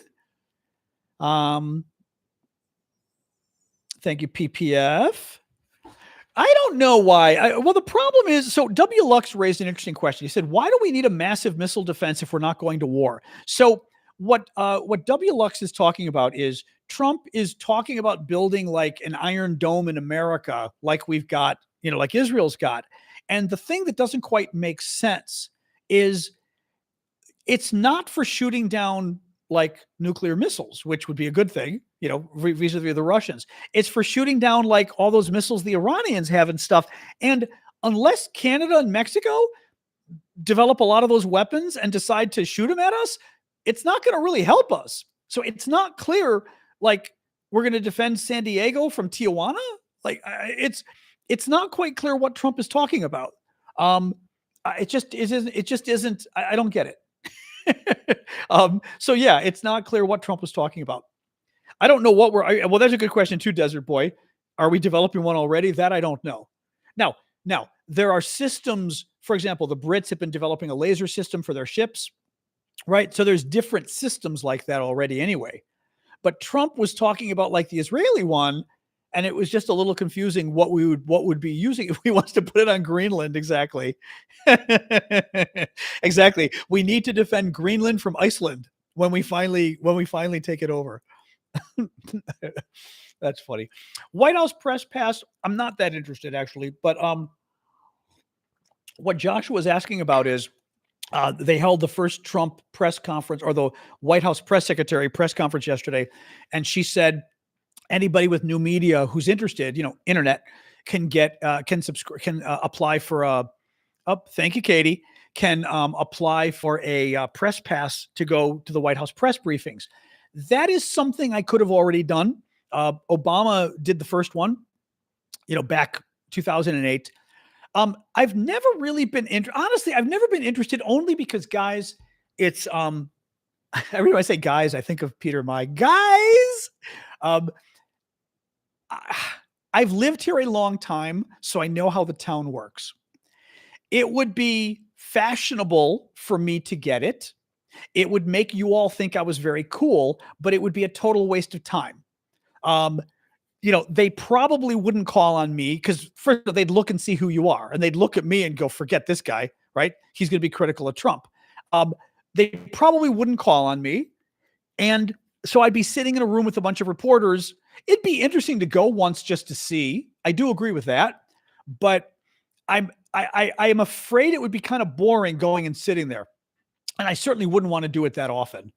Thank you, PPF. I don't know why. Well, the problem is, so W. Lux raised an interesting question. He said, why do we need a massive missile defense if we're not going to war? So what W. Lux is talking about is Trump is talking about building like an Iron Dome in America, like we've got, like Israel's got. And the thing that doesn't quite make sense is it's not for shooting down like nuclear missiles, which would be a good thing, vis-a-vis the Russians. It's for shooting down like all those missiles the Iranians have and stuff. And unless Canada and Mexico develop a lot of those weapons and decide to shoot them at us, it's not going to really help us. So it's not clear, like we're going to defend San Diego from Tijuana. Like it's not quite clear what Trump is talking about. It just isn't. I don't get it. So yeah, it's not clear what Trump was talking about. I don't know what well, that's a good question too, Desert Boy. Are we developing one already? That I don't know. Now there are systems. For example, the Brits have been developing a laser system for their ships, right? So there's different systems like that already anyway. But Trump was talking about like the Israeli one, and it was just a little confusing what would be using if we wants to put it on Greenland. Exactly. Exactly. We need to defend Greenland from Iceland when we finally take it over. That's funny. White House press pass. I'm not that interested actually, but what Joshua was asking about is they held the first Trump press conference, or the White House press secretary press conference yesterday, and she said anybody with new media who's interested, internet, can get can apply for thank you, Katie, can apply for a press pass to go to the White House press briefings. That is something I could have already done. Obama did the first one, back 2008. I've never really been honestly, I've never been interested, only because, guys, it's every time I say guys, I think of Peter My guys. Um, I've lived here a long time, so I know how the town works. It would be fashionable for me to get it. It would make you all think I was very cool, but it would be a total waste of time. Um, they probably wouldn't call on me because first of all, they'd look and see who you are, and they'd look at me and go, "Forget this guy, right? He's going to be critical of Trump." They probably wouldn't call on me, and so I'd be sitting in a room with a bunch of reporters. It'd be interesting to go once just to see. I do agree with that, but I am afraid it would be kind of boring going and sitting there, and I certainly wouldn't want to do it that often,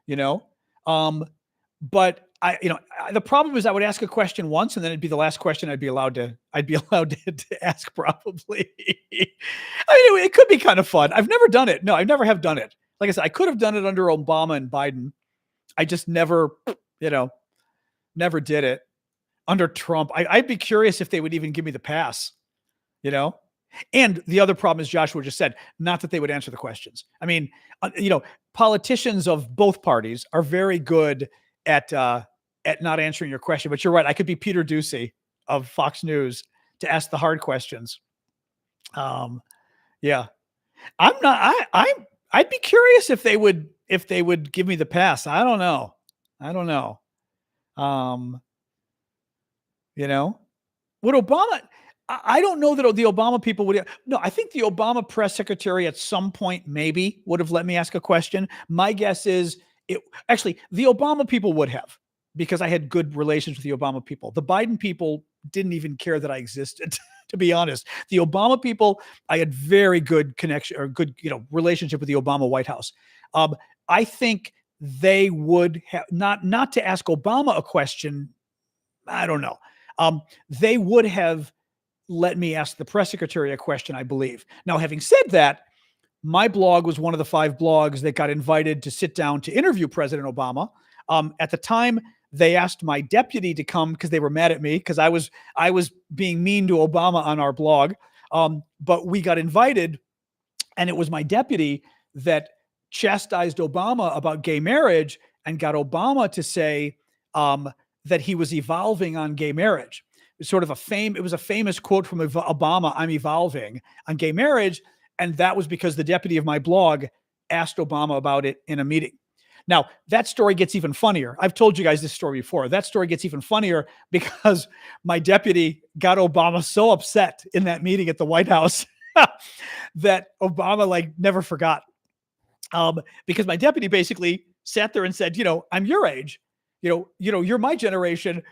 you know. But the problem is I would ask a question once, and then it'd be the last question I'd be allowed to to ask, probably. I mean, it could be kind of fun. I've never done it. No, I never have done it. Like I said, I could have done it under Obama and Biden. I just never did it under Trump. I'd be curious if they would even give me the pass, And the other problem is Joshua just said, not that they would answer the questions. I mean, politicians of both parties are very good at not answering your question. But you're right. I could be Peter Doocy of Fox News to ask the hard questions. Yeah, I'm not. I'd be curious if they would give me the pass. I don't know. Would Obama? I don't know that the Obama people would. No, I think the Obama press secretary at some point maybe would have let me ask a question. My guess is the Obama people would have, because I had good relations with the Obama people. The Biden people didn't even care that I existed, to be honest. The Obama people, I had very good connection or good, relationship with the Obama White House. I think they would have not to ask Obama a question. I don't know. They would have let me ask the press secretary a question, I believe. Now, having said that, my blog was one of the 5 blogs that got invited to sit down to interview President Obama. At the time, they asked my deputy to come because they were mad at me because I was being mean to Obama on our blog. But we got invited, and it was my deputy that chastised Obama about gay marriage and got Obama to say that he was evolving on gay marriage. It was a famous quote from Obama, "I'm evolving on gay marriage." And that was because the deputy of my blog asked Obama about it in a meeting. Now, that story gets even funnier. I've told you guys this story before. That story gets even funnier because my deputy got Obama so upset in that meeting at the White House that Obama never forgot. Because my deputy basically sat there and said, "I'm your age. You're my generation.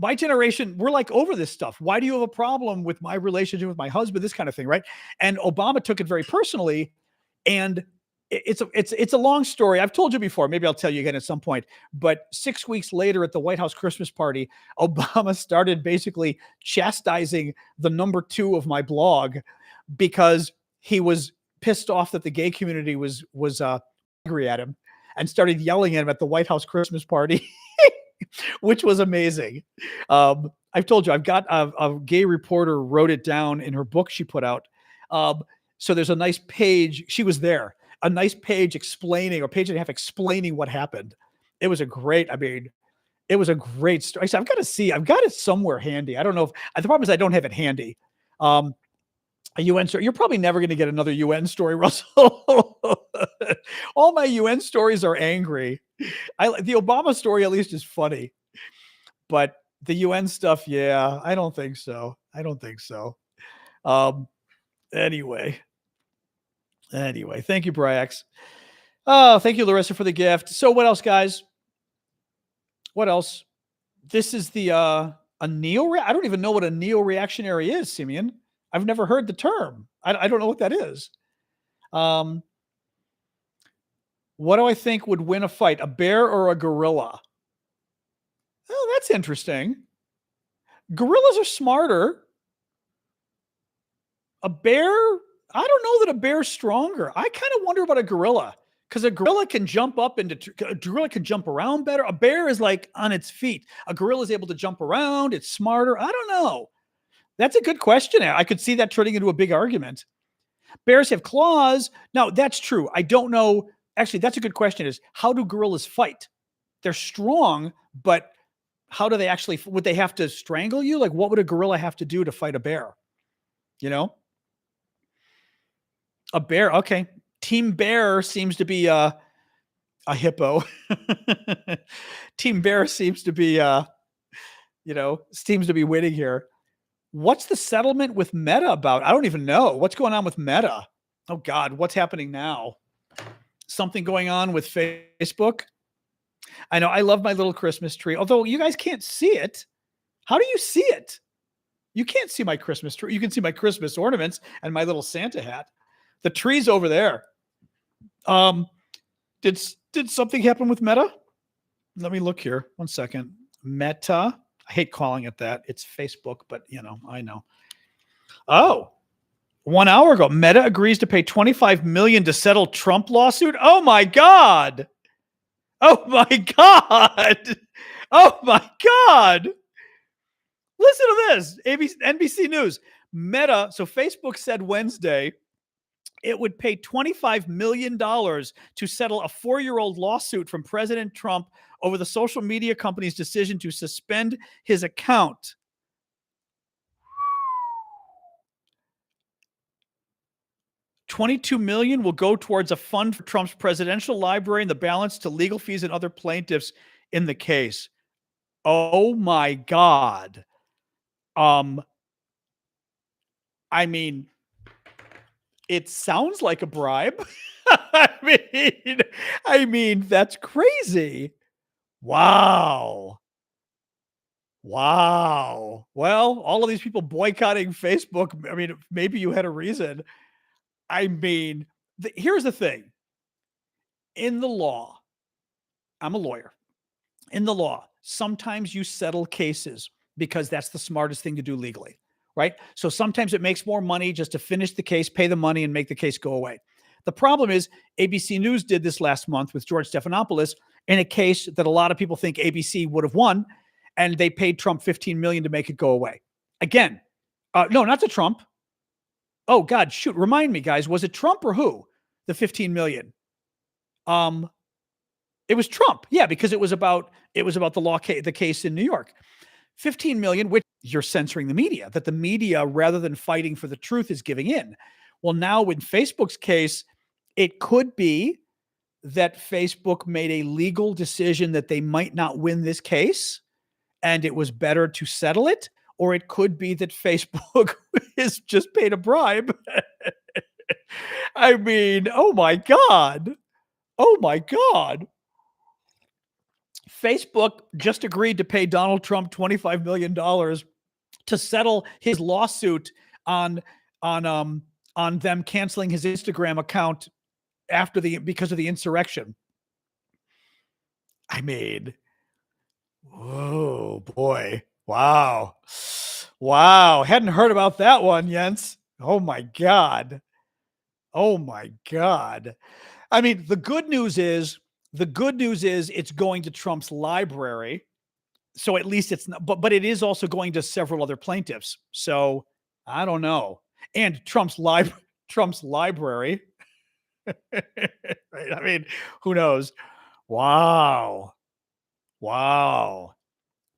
My generation, we're over this stuff. Why do you have a problem with my relationship with my husband?" This kind of thing, right? And Obama took it very personally. And it's a long story. I've told you before. Maybe I'll tell you again at some point. But 6 weeks later at the White House Christmas party, Obama started basically chastising the number 2 of my blog because he was pissed off that the gay community was angry at him and started yelling at him at the White House Christmas party. Which was amazing. I've told you, I've got a gay reporter wrote it down in her book she put out. So there's a nice page. She was there, a nice page explaining, or page and a half explaining what happened. It was a great story. So I've got it somewhere handy. I don't know the problem is I don't have it handy. A UN story. You're probably never going to get another UN story, Russell. All my UN stories are angry. The Obama story at least is funny, but the UN stuff, yeah, I don't think so. Anyway, thank you, Brax. Oh, thank you, Larissa, for the gift. So what else, guys? What else? This is a neo. I don't even know what a neo-reactionary is, Simeon. I've never heard the term. I don't know what that is. What do I think would win a fight, a bear or a gorilla? Oh, that's interesting. Gorillas are smarter. A bear I don't know that a bear's stronger. I kind of wonder about a gorilla because a gorilla can jump up a gorilla can jump around better. A bear is like on its feet. A gorilla is able to jump around. It's smarter. I don't know. That's a good question. I could see that turning into a big argument. Bears have claws. No, that's true. I don't know. Actually, that's a good question is how do gorillas fight? They're strong, but how do they actually, would they have to strangle you? Like what would a gorilla have to do to fight a bear? You know, a bear. Okay. Team bear seems to be a hippo. Team bear seems to be, seems to be winning here. What's the settlement with Meta about? I don't even know. What's going on with Meta? Oh God, what's happening now? Something going on with Facebook? I know I love my little Christmas tree, although you guys can't see it. How do you see it? You can't see my Christmas tree. You can see my Christmas ornaments and my little Santa hat. The tree's over there. Did something happen with Meta? Let me look here. 1 second. Meta. I hate calling it that. It's Facebook, but I know. Oh, 1 hour ago, Meta agrees to pay $25 million to settle Trump lawsuit. Oh my God. Oh my God. Oh my God. Listen to this. NBC News. Meta. So Facebook said Wednesday it would pay $25 million to settle a 4-year-old lawsuit from President Trump over the social media company's decision to suspend his account. $22 million will go towards a fund for Trump's presidential library and the balance to legal fees and other plaintiffs in the case. Oh my God. I mean, it sounds like a bribe. I mean, that's crazy. Wow. Well, all of these people boycotting Facebook, I mean, maybe you had a reason. I mean, here's the thing. In the law, I'm a lawyer. In the law, sometimes you settle cases because that's the smartest thing to do legally, right? So sometimes it makes more money just to finish the case, pay the money, and make the case go away. The problem is ABC News did this last month with George Stephanopoulos in a case that a lot of people think ABC would have won, and they paid Trump $15 million to make it go away. Again, no, not to Trump. Oh God, shoot! Remind me, guys. Was it Trump or who? The $15 million. It was Trump. Yeah, because it was about the case in New York. $15 million, which you're censoring the media. That the media, rather than fighting for the truth, is giving in. Well, now in Facebook's case, it could be that Facebook made a legal decision that they might not win this case, and it was better to settle it. Or it could be that Facebook is just paid a bribe. I mean, oh my God. Oh my God. Facebook just agreed to pay Donald Trump $25 million to settle his lawsuit on them canceling his Instagram account because of the insurrection. I mean, oh boy. Wow. Hadn't heard about that one, Jens. Oh my God. I mean, the good news is it's going to Trump's library. So at least it's not, but it is also going to several other plaintiffs. So I don't know. And Trump's library. Right? I mean, who knows? Wow.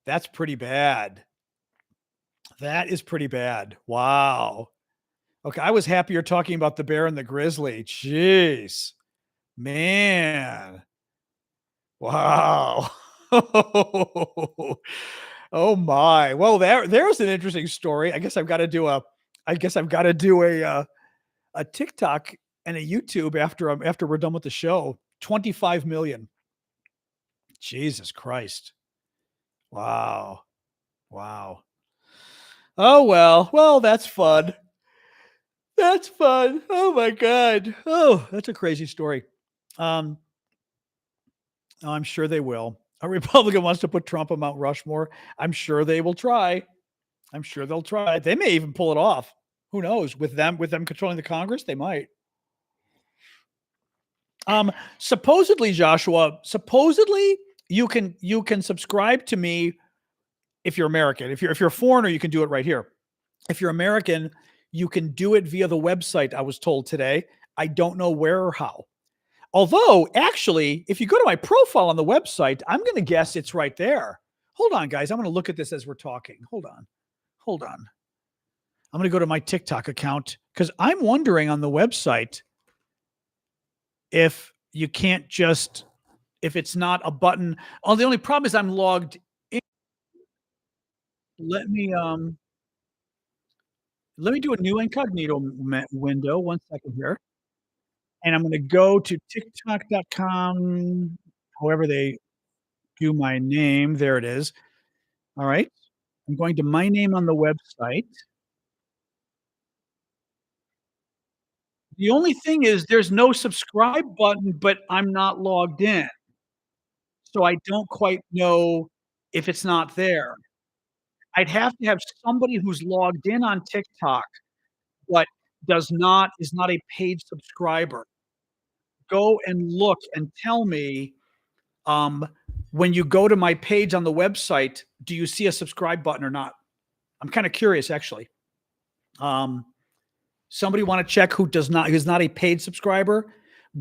That's pretty bad. That is pretty bad. Wow. Okay, I was happy you're talking about the bear and the grizzly. Jeez. Man. Wow. Oh my. Well, there's an interesting story. I guess I've got to do a TikTok and a YouTube after we're done with the show. 25 million. Jesus Christ. Wow. Oh well, that's fun. Oh my God. Oh, that's a crazy story. I'm sure they will. A Republican wants to put Trump on Mount Rushmore. I'm sure they will try. I'm sure they'll try. They may even pull it off. Who knows? With them controlling the Congress, they might. Supposedly, Joshua, supposedly you can subscribe to me if you're American. If you're a foreigner, you can do it right here. If you're American, you can do it via the website, I was told today. I don't know where or how. Although, actually, if you go to my profile on the website, I'm going to guess it's right there. Hold on, guys. I'm going to look at this as we're talking. Hold on. Hold on. I'm going to go to my TikTok account because I'm wondering on the website if you can't just, if it's not a button. Oh, the only problem is I'm logged in. Let me let me do a new incognito window. 1 second here. And I'm going to go to TikTok.com, however they do my name. There it is. All right. I'm going to my name on the website. The only thing is there's no subscribe button, but I'm not logged in. So I don't quite know if it's not there. I'd have to have somebody who's logged in on TikTok, but is not a paid subscriber. Go and look and tell me, um, when you go to my page on the website, do you see a subscribe button or not? I'm kind of curious, actually. Um, Somebody want to check who's not a paid subscriber?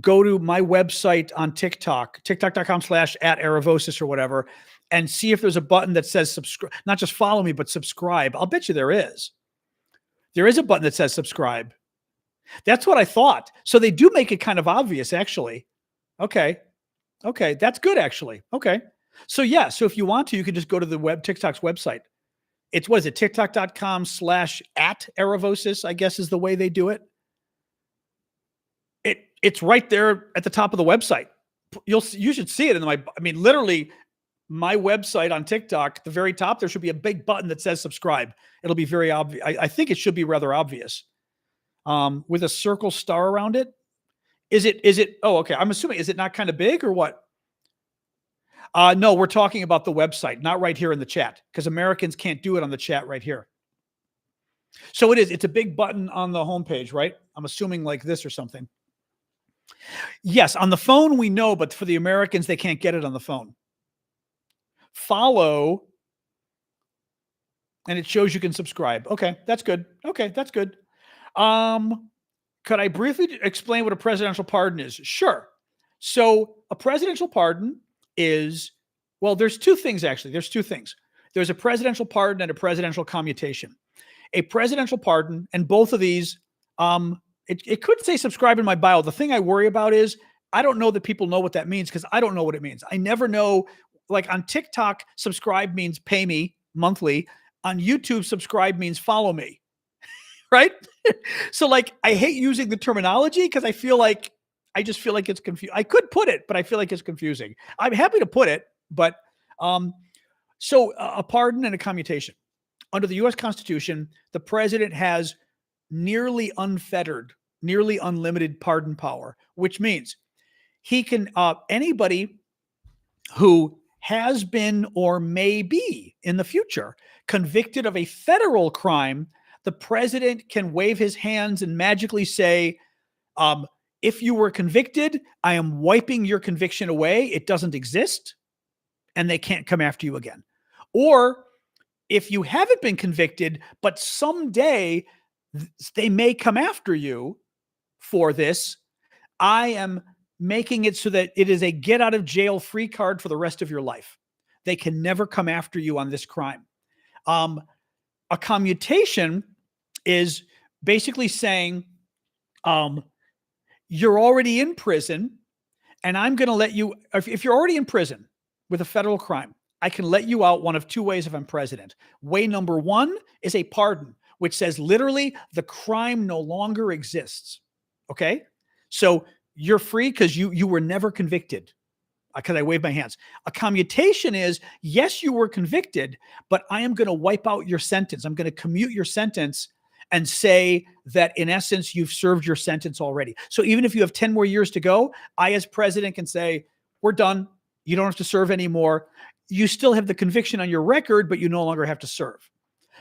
Go to my website on TikTok, tiktok.com/@Aravosis or whatever, and see if there's a button that says subscribe, not just follow me, but subscribe. I'll bet you there is. There is a button that says subscribe. That's what I thought. So they do make it kind of obvious, actually. Okay. Okay. That's good, actually. Okay. So yeah. So if you want to, you can just go to the TikTok's website. It's, what is it? TikTok.com/@Aravosis, I guess is the way they do it. It's right there at the top of the website. You should see it in literally my website on TikTok, the very top, there should be a big button that says subscribe. It'll be very obvious. I think it should be rather obvious. With a circle star around it. Is it, oh, okay. I'm assuming, is it not kind of big or what? No, we're talking about the website, not right here in the chat, because Americans can't do it on the chat right here. So it's a big button on the homepage, right? I'm assuming like this or something. Yes, on the phone we know, but for the Americans, they can't get it on the phone. Follow, and it shows you can subscribe. Okay, that's good. Okay, that's good. Could I briefly explain what a presidential pardon is? Sure. So a presidential pardon is, well, there's two things, actually. There's two things. There's a presidential pardon and a presidential commutation. A presidential pardon, and both of these, it could say subscribe in my bio. The thing I worry about is I don't know that people know what that means because I don't know what it means. I never know. Like on TikTok, subscribe means pay me monthly. On YouTube, subscribe means follow me. Right? So like, I hate using the terminology because I just feel like it's confusing. I could put it, but I feel like it's confusing. I'm happy to put it, but so a pardon and a commutation. Under the U.S. Constitution, the president has nearly unfettered, nearly unlimited pardon power, which means he can, anybody who has been or may be in the future convicted of a federal crime, the president can wave his hands and magically say, if you were convicted, I am wiping your conviction away. It doesn't exist, and they can't come after you again. Or if you haven't been convicted, but someday they may come after you for this, I am making it so that it is a get out of jail free card for the rest of your life. They can never come after you on this crime. A commutation is basically saying, you're already in prison, and I'm going to let you, if you're already in prison with a federal crime, I can let you out one of two ways if I'm president. Way number one is a pardon, which says literally the crime no longer exists. Okay? So you're free because you were never convicted. Because I wave my hands. A commutation is, yes, you were convicted, but I am going to wipe out your sentence. I'm going to commute your sentence and say that in essence, you've served your sentence already. So even if you have 10 more years to go, I as president can say, we're done. You don't have to serve anymore. You still have the conviction on your record, but you no longer have to serve.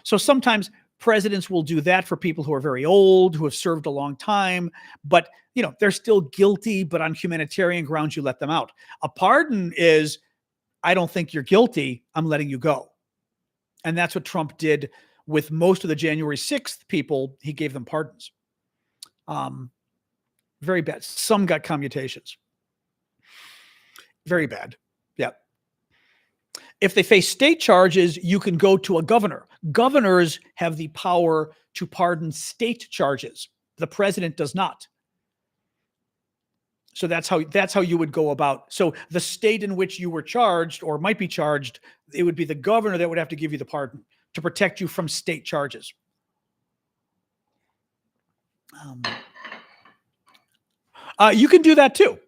So sometimes Presidents will do that for people who are very old, who have served a long time, but they're still guilty, but on humanitarian grounds, you let them out. A pardon is, I don't think you're guilty, I'm letting you go. And that's what Trump did with most of the January 6th people. He gave them pardons. Very bad. Some got commutations. Very bad. Yeah. If they face state charges, you can go to a governor. Governors have the power to pardon state charges. The president does not. So that's how you would go about. So the state in which you were charged or might be charged, it would be the governor that would have to give you the pardon to protect you from state charges. You can do that too.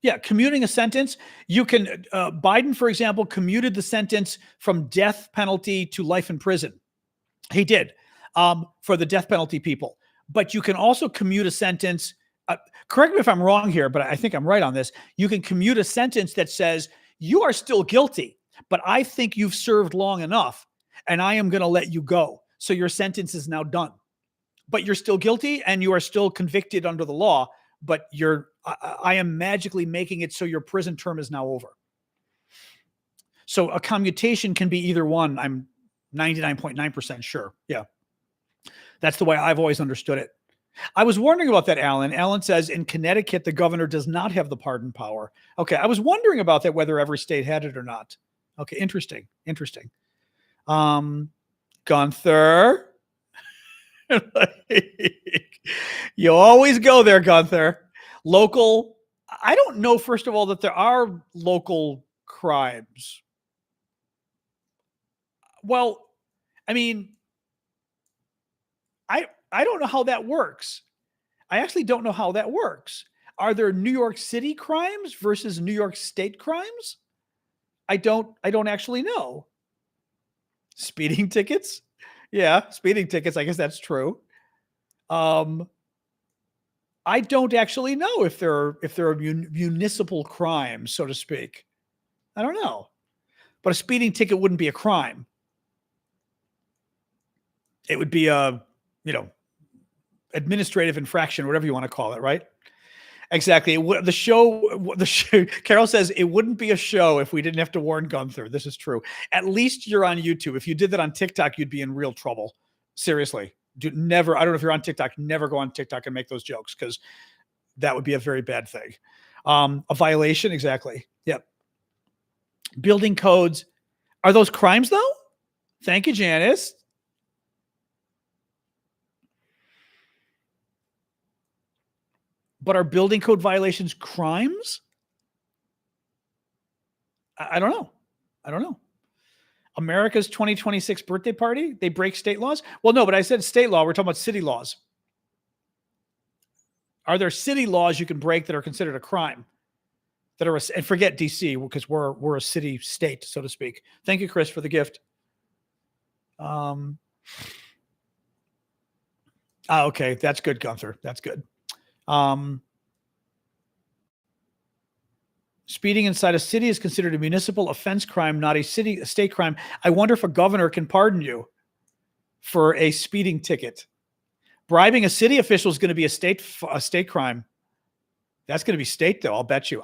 Yeah, commuting a sentence. You can, Biden, for example, commuted the sentence from death penalty to life in prison. He did for the death penalty people. But you can also commute a sentence. Correct me if I'm wrong here, but I think I'm right on this. You can commute a sentence that says, you are still guilty, but I think you've served long enough, and I am going to let you go. So your sentence is now done. But you're still guilty, and you are still convicted under the law, but I am magically making it so your prison term is now over. So a commutation can be either one. I'm 99.9% sure. Yeah. That's the way I've always understood it. I was wondering about that, Alan. Alan says in Connecticut, the governor does not have the pardon power. Okay. I was wondering about that, whether every state had it or not. Okay. Interesting. Gunther. You always go there, Gunther. Local. I don't know, first of all, that there are local crimes. Well, I mean, I don't know how that works. I actually don't know how that works. Are there New York City crimes versus New York State crimes? I don't actually know. Speeding tickets? Yeah, speeding tickets. I guess that's true. I don't actually know if there are municipal crimes, so to speak. I don't know. But a speeding ticket wouldn't be a crime. It would be a, administrative infraction, whatever you want to call it, right? Exactly. The show, Carol says it wouldn't be a show if we didn't have to warn Gunther. This is true. At least you're on YouTube. If you did that on TikTok, you'd be in real trouble. Seriously. I don't know if you're on TikTok, never go on TikTok and make those jokes, because that would be a very bad thing. A violation. Exactly. Yep. Building codes. Are those crimes though? Thank you, Janice. But are building code violations crimes? I don't know. America's 2026 birthday party, they break state laws? Well, no, but I said state law. We're talking about city laws. Are there city laws you can break that are considered a crime? And forget DC, because we're a city state, so to speak. Thank you, Chris, for the gift. Okay, that's good, Gunther. That's good. Speeding inside a city is considered a municipal offense crime, not a state crime. I wonder if a governor can pardon you for a speeding ticket. Bribing a city official is going to be a state crime. That's going to be state, though. I'll bet you.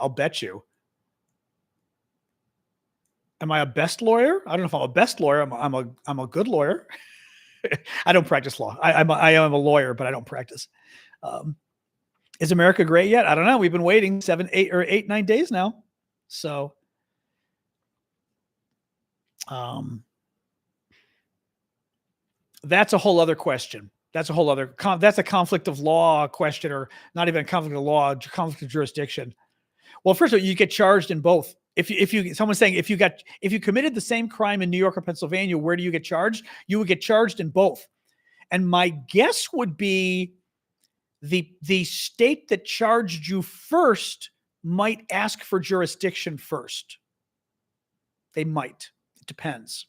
Am I a best lawyer? I don't know if I'm a best lawyer. I'm a good lawyer. I don't practice law. I am a lawyer, but I don't practice. Is America great yet? I don't know. We've been waiting 9 days now. So, that's a whole other question. That's a conflict of law question, or not even a conflict of law, conflict of jurisdiction. Well, first of all, you get charged in both. Someone's saying if you committed the same crime in New York or Pennsylvania, where do you get charged? You would get charged in both. And my guess would be the state that charged you first might ask for jurisdiction first. They might. It depends.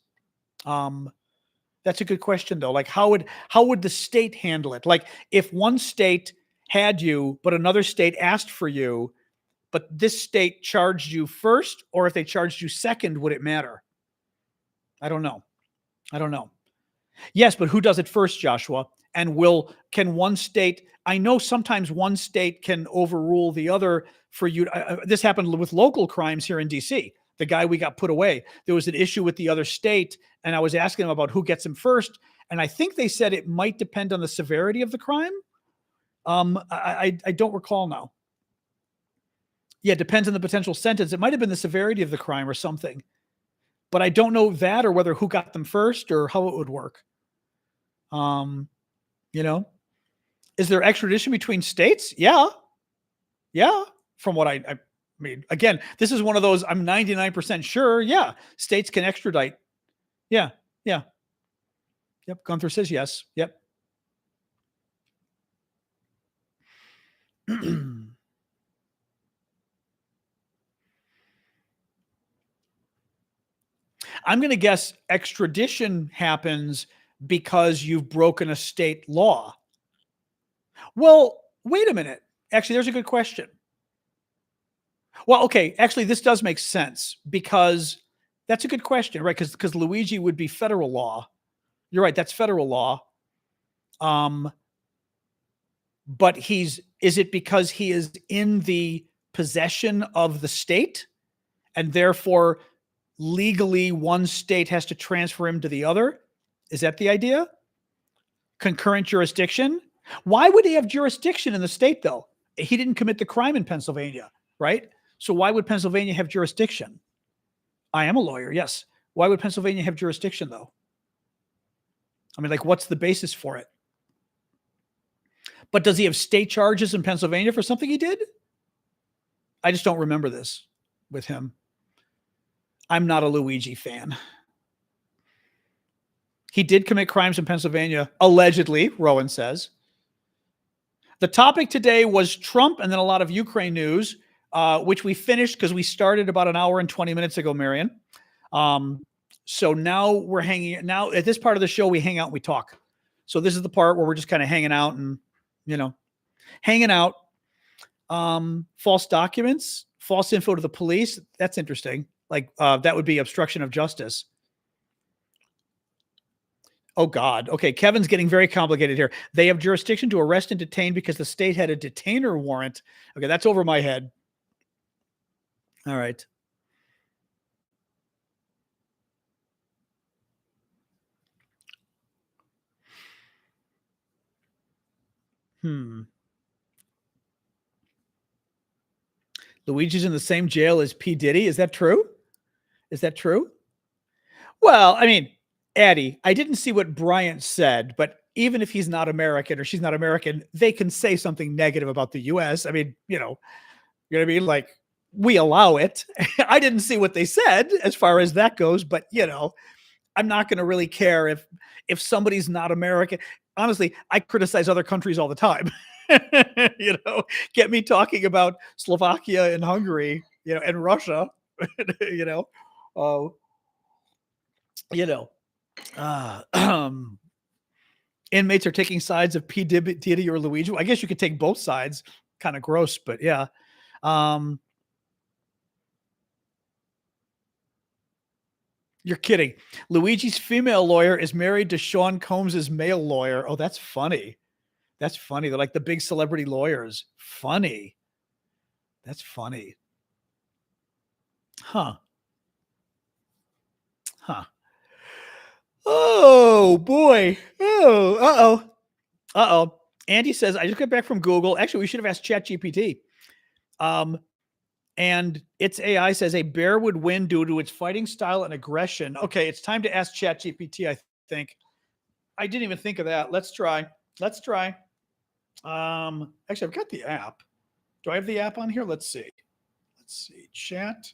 That's a good question, though. Like, how would the state handle it? Like, if one state had you, but another state asked for you, but this state charged you first, or if they charged you second, would it matter? I don't know. Yes, but who does it first, Joshua? And can one state? I know sometimes one state can overrule the other for you. This happened with local crimes here in D.C. The guy we got put away. There was an issue with the other state, and I was asking them about who gets him first, and I think they said it might depend on the severity of the crime. I don't recall now. Yeah, it depends on the potential sentence. It might have been the severity of the crime or something, but I don't know that or whether who got them first or how it would work. You know, is there extradition between states? Yeah. Yeah. From what I mean, again, this is one of those, I'm 99% sure. Yeah. States can extradite. Yeah. Yeah. Yep. Gunther says yes. Yep. I'm going to guess extradition happens because you've broken a state law. Well, wait a minute. Actually, there's a good question. Well, okay. Actually, this does make sense because that's a good question, right? Because Luigi would be federal law. You're right. That's federal law. But is it because he is in the possession of the state and therefore legally one state has to transfer him to the other? Is that the idea? Concurrent jurisdiction? Why would he have jurisdiction in the state though? He didn't commit the crime in Pennsylvania, right? So why would Pennsylvania have jurisdiction? I am a lawyer, yes. Why would Pennsylvania have jurisdiction though? I mean, like, what's the basis for it? But does he have state charges in Pennsylvania for something he did? I just don't remember this with him. I'm not a Luigi fan. He did commit crimes in Pennsylvania, allegedly, Rowan says. The topic today was Trump and then a lot of Ukraine news, which we finished because we started about an hour and 20 minutes ago, Marion. So now we're hanging. Now at this part of the show, we hang out and we talk. So this is the part where we're just kind of hanging out and, hanging out. False documents, false info to the police. That's interesting. Like that would be obstruction of justice. Oh, God. Okay. Kevin's getting very complicated here. They have jurisdiction to arrest and detain because the state had a detainer warrant. Okay. That's over my head. All right. Luigi's in the same jail as P. Diddy. Is that true? Is that true? Well, I mean, Addie, I didn't see what Bryant said, but even if he's not American or she's not American, they can say something negative about the U.S. I mean, you know what I mean? Like, we allow it. I didn't see what they said as far as that goes, but I'm not going to really care if somebody's not American. Honestly, I criticize other countries all the time. Get me talking about Slovakia and Hungary, and Russia, inmates are taking sides of P. Diddy or Luigi. I guess you could take both sides. Kind of gross, but yeah. You're kidding. Luigi's female lawyer is married to Sean Combs's male lawyer. Oh, that's funny. That's funny. They're like the big celebrity lawyers. Funny. That's funny. Huh. Oh, boy. Oh, uh-oh. Uh-oh. Andy says, I just got back from Google. Actually, we should have asked ChatGPT. And its AI says a bear would win due to its fighting style and aggression. Okay, it's time to ask ChatGPT, I think. I didn't even think of that. Let's try. Actually, I've got the app. Do I have the app on here? Let's see. Chat.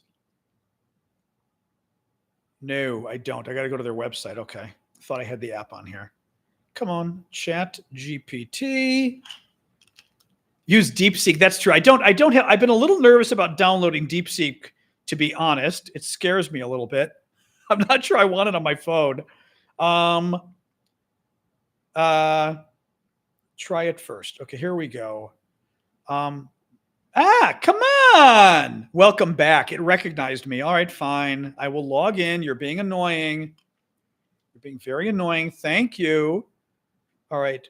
No, I don't. I got to go to their website. Okay. Thought I had the app on here. Come on, ChatGPT. Use DeepSeek. That's true. I've been a little nervous about downloading DeepSeek, to be honest. It scares me a little bit. I'm not sure I want it on my phone. Try it first. Okay, here we go. Come on. Welcome back. It recognized me. All right, fine. I will log in. You're being annoying. You're being very annoying. Thank you. All right.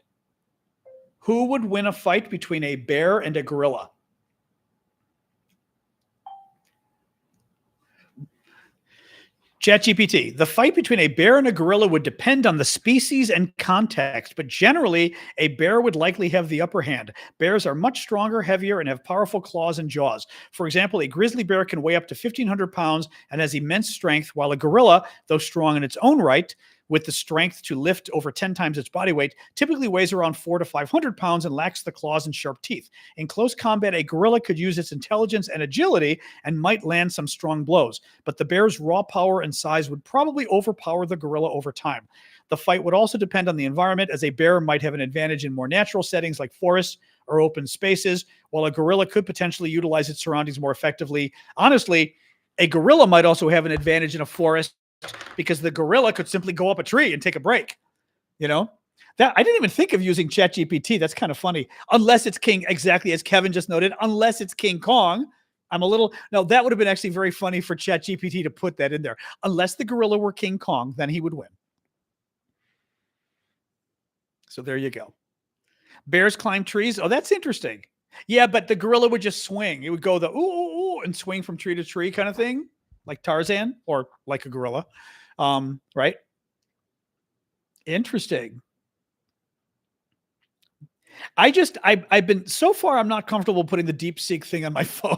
Who would win a fight between a bear and a gorilla? ChatGPT. The fight between a bear and a gorilla would depend on the species and context, but generally, a bear would likely have the upper hand. Bears are much stronger, heavier, and have powerful claws and jaws. For example, a grizzly bear can weigh up to 1,500 pounds and has immense strength, while a gorilla, though strong in its own right, with the strength to lift over 10 times its body weight, typically weighs around 400 to 500 pounds and lacks the claws and sharp teeth. In close combat, a gorilla could use its intelligence and agility and might land some strong blows, but the bear's raw power and size would probably overpower the gorilla over time. The fight would also depend on the environment, as a bear might have an advantage in more natural settings like forests or open spaces, while a gorilla could potentially utilize its surroundings more effectively. Honestly, a gorilla might also have an advantage in a forest because the gorilla could simply go up a tree and take a break. You know, that I didn't even think of using ChatGPT. That's kind of funny. Unless it's exactly as Kevin just noted, unless it's King Kong. No, that would have been actually very funny for ChatGPT to put that in there. Unless the gorilla were King Kong, then he would win. So there you go. Bears climb trees. Oh, that's interesting. Yeah, but the gorilla would just swing. It would go the ooh, ooh, ooh and swing from tree to tree kind of thing, like Tarzan or like a gorilla. Right? Interesting. I've been so far, I'm not comfortable putting the DeepSeek thing on my phone.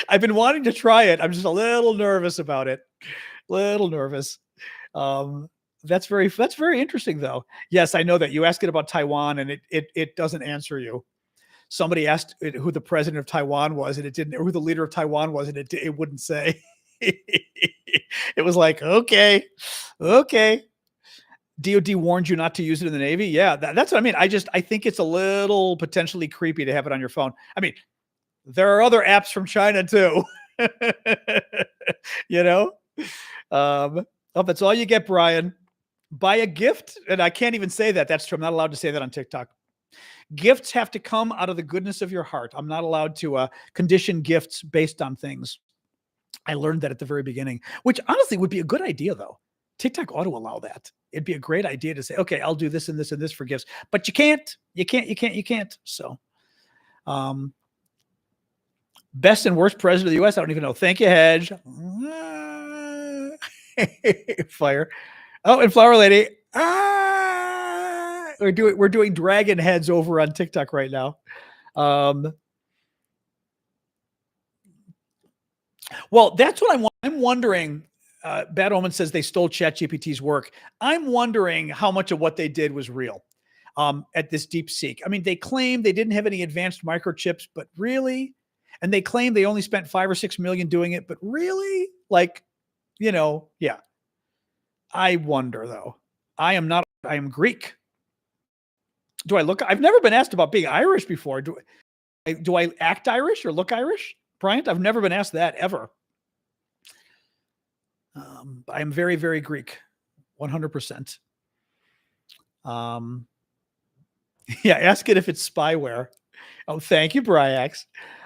I've been wanting to try it. I'm just a little nervous about it. Little nervous. That's very interesting though. Yes, I know that you asked it about Taiwan and it doesn't answer you. Somebody asked it who the president of Taiwan was and it didn't, or who the leader of Taiwan was, and it wouldn't say. It was like, okay. DOD warned you not to use it in the Navy. Yeah, that's what I mean. I think it's a little potentially creepy to have it on your phone. I mean, there are other apps from China too. You know? Oh, that's all you get, Brian. Buy a gift. And I can't even say that. That's true. I'm not allowed to say that on TikTok. Gifts have to come out of the goodness of your heart. I'm not allowed to condition gifts based on things. I learned that at the very beginning, which honestly would be a good idea though. TikTok ought to allow that. It'd be a great idea to say, okay, I'll do this and this and this for gifts, but you can't. So, best and worst president of the U.S. I don't even know. Thank you, Hedge. Fire. Oh, and Flower Lady. We're doing dragon heads over on TikTok right now. Well, that's what I'm wondering. Bad Omen says they stole ChatGPT's work. I'm wondering how much of what they did was real at this DeepSeek. I mean, they claim they didn't have any advanced microchips, but really? And they claim they only spent 5 or 6 million doing it, but really? Like, yeah. I wonder though. I am Greek. I've never been asked about being Irish before. Do I act Irish or look Irish, Bryant? I've never been asked that ever. I am very, very Greek, 100%. Yeah, ask it if it's spyware. Oh, thank you, Bryax.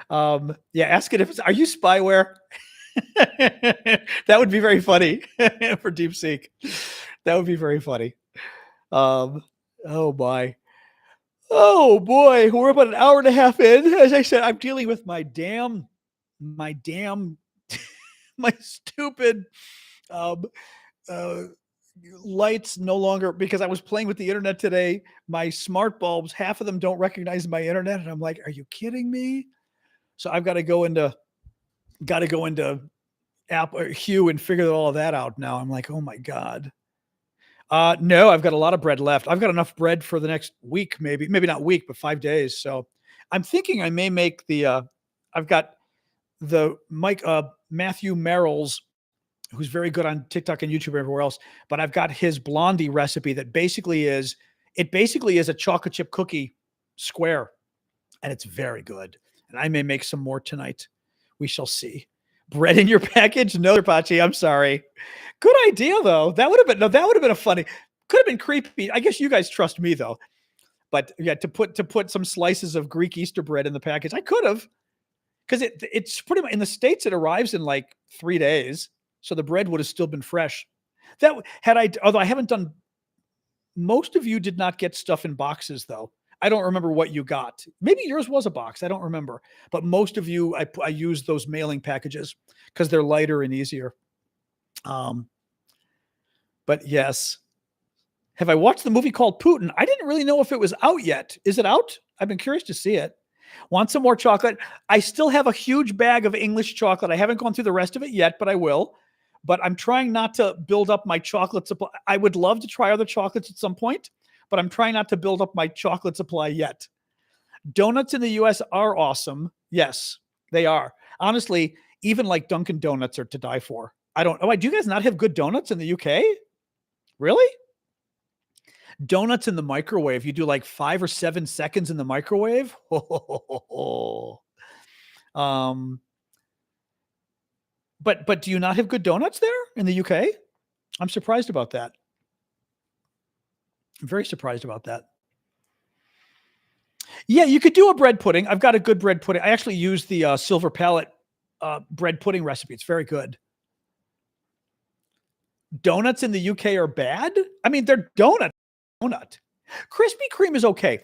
Yeah, ask it if are you spyware? That would be very funny for DeepSeek. That would be very funny. Oh my. Oh boy, we're about an hour and a half in. As I said, I'm dealing with my stupid lights no longer, because I was playing with the internet today. My smart bulbs, half of them don't recognize my internet. And I'm like, are you kidding me? So I've got to go into app or Hue and figure all of that out now. I'm like, oh my God. No, I've got a lot of bread left. I've got enough bread for the next week, maybe not week, but 5 days. So I'm thinking I may make I've got the Matthew Merrill's, who's very good on TikTok and YouTube and everywhere else, but I've got his blondie recipe that basically is a chocolate chip cookie square, and it's very good. And I may make some more tonight. We shall see. Bread in your package? No, Pachi, I'm sorry. Good idea though. That would have been a funny, could have been creepy. I guess you guys trust me though. But yeah, to put some slices of Greek Easter bread in the package, I could have. Because it's pretty much in the States, it arrives in like 3 days. So the bread would have still been fresh. That had I, although I haven't done, most of you did not get stuff in boxes though. I don't remember what you got. Maybe yours was a box. I don't remember. But most of you, I used those mailing packages because they're lighter and easier. But yes. Have I watched the movie called Putin? I didn't really know if it was out yet. Is it out? I've been curious to see it. Want some more chocolate? I still have a huge bag of English chocolate. I haven't gone through the rest of it yet, but I will. But I'm trying not to build up my chocolate supply. I would love to try other chocolates at some point, but I'm trying not to build up my chocolate supply yet. Donuts in the US are awesome. Yes, they are. Honestly, even like Dunkin' Donuts are to die for. I don't. Oh, do you guys not have good donuts in the UK? Really? Donuts in the microwave. You do like 5 or 7 seconds in the microwave. But do you not have good donuts there in the UK? I'm surprised about that. I'm very surprised about that. Yeah, you could do a bread pudding. I've got a good bread pudding. I actually use the Silver Palette bread pudding recipe. It's very good. Donuts in the UK are bad? I mean, they're donut. Krispy Kreme is okay.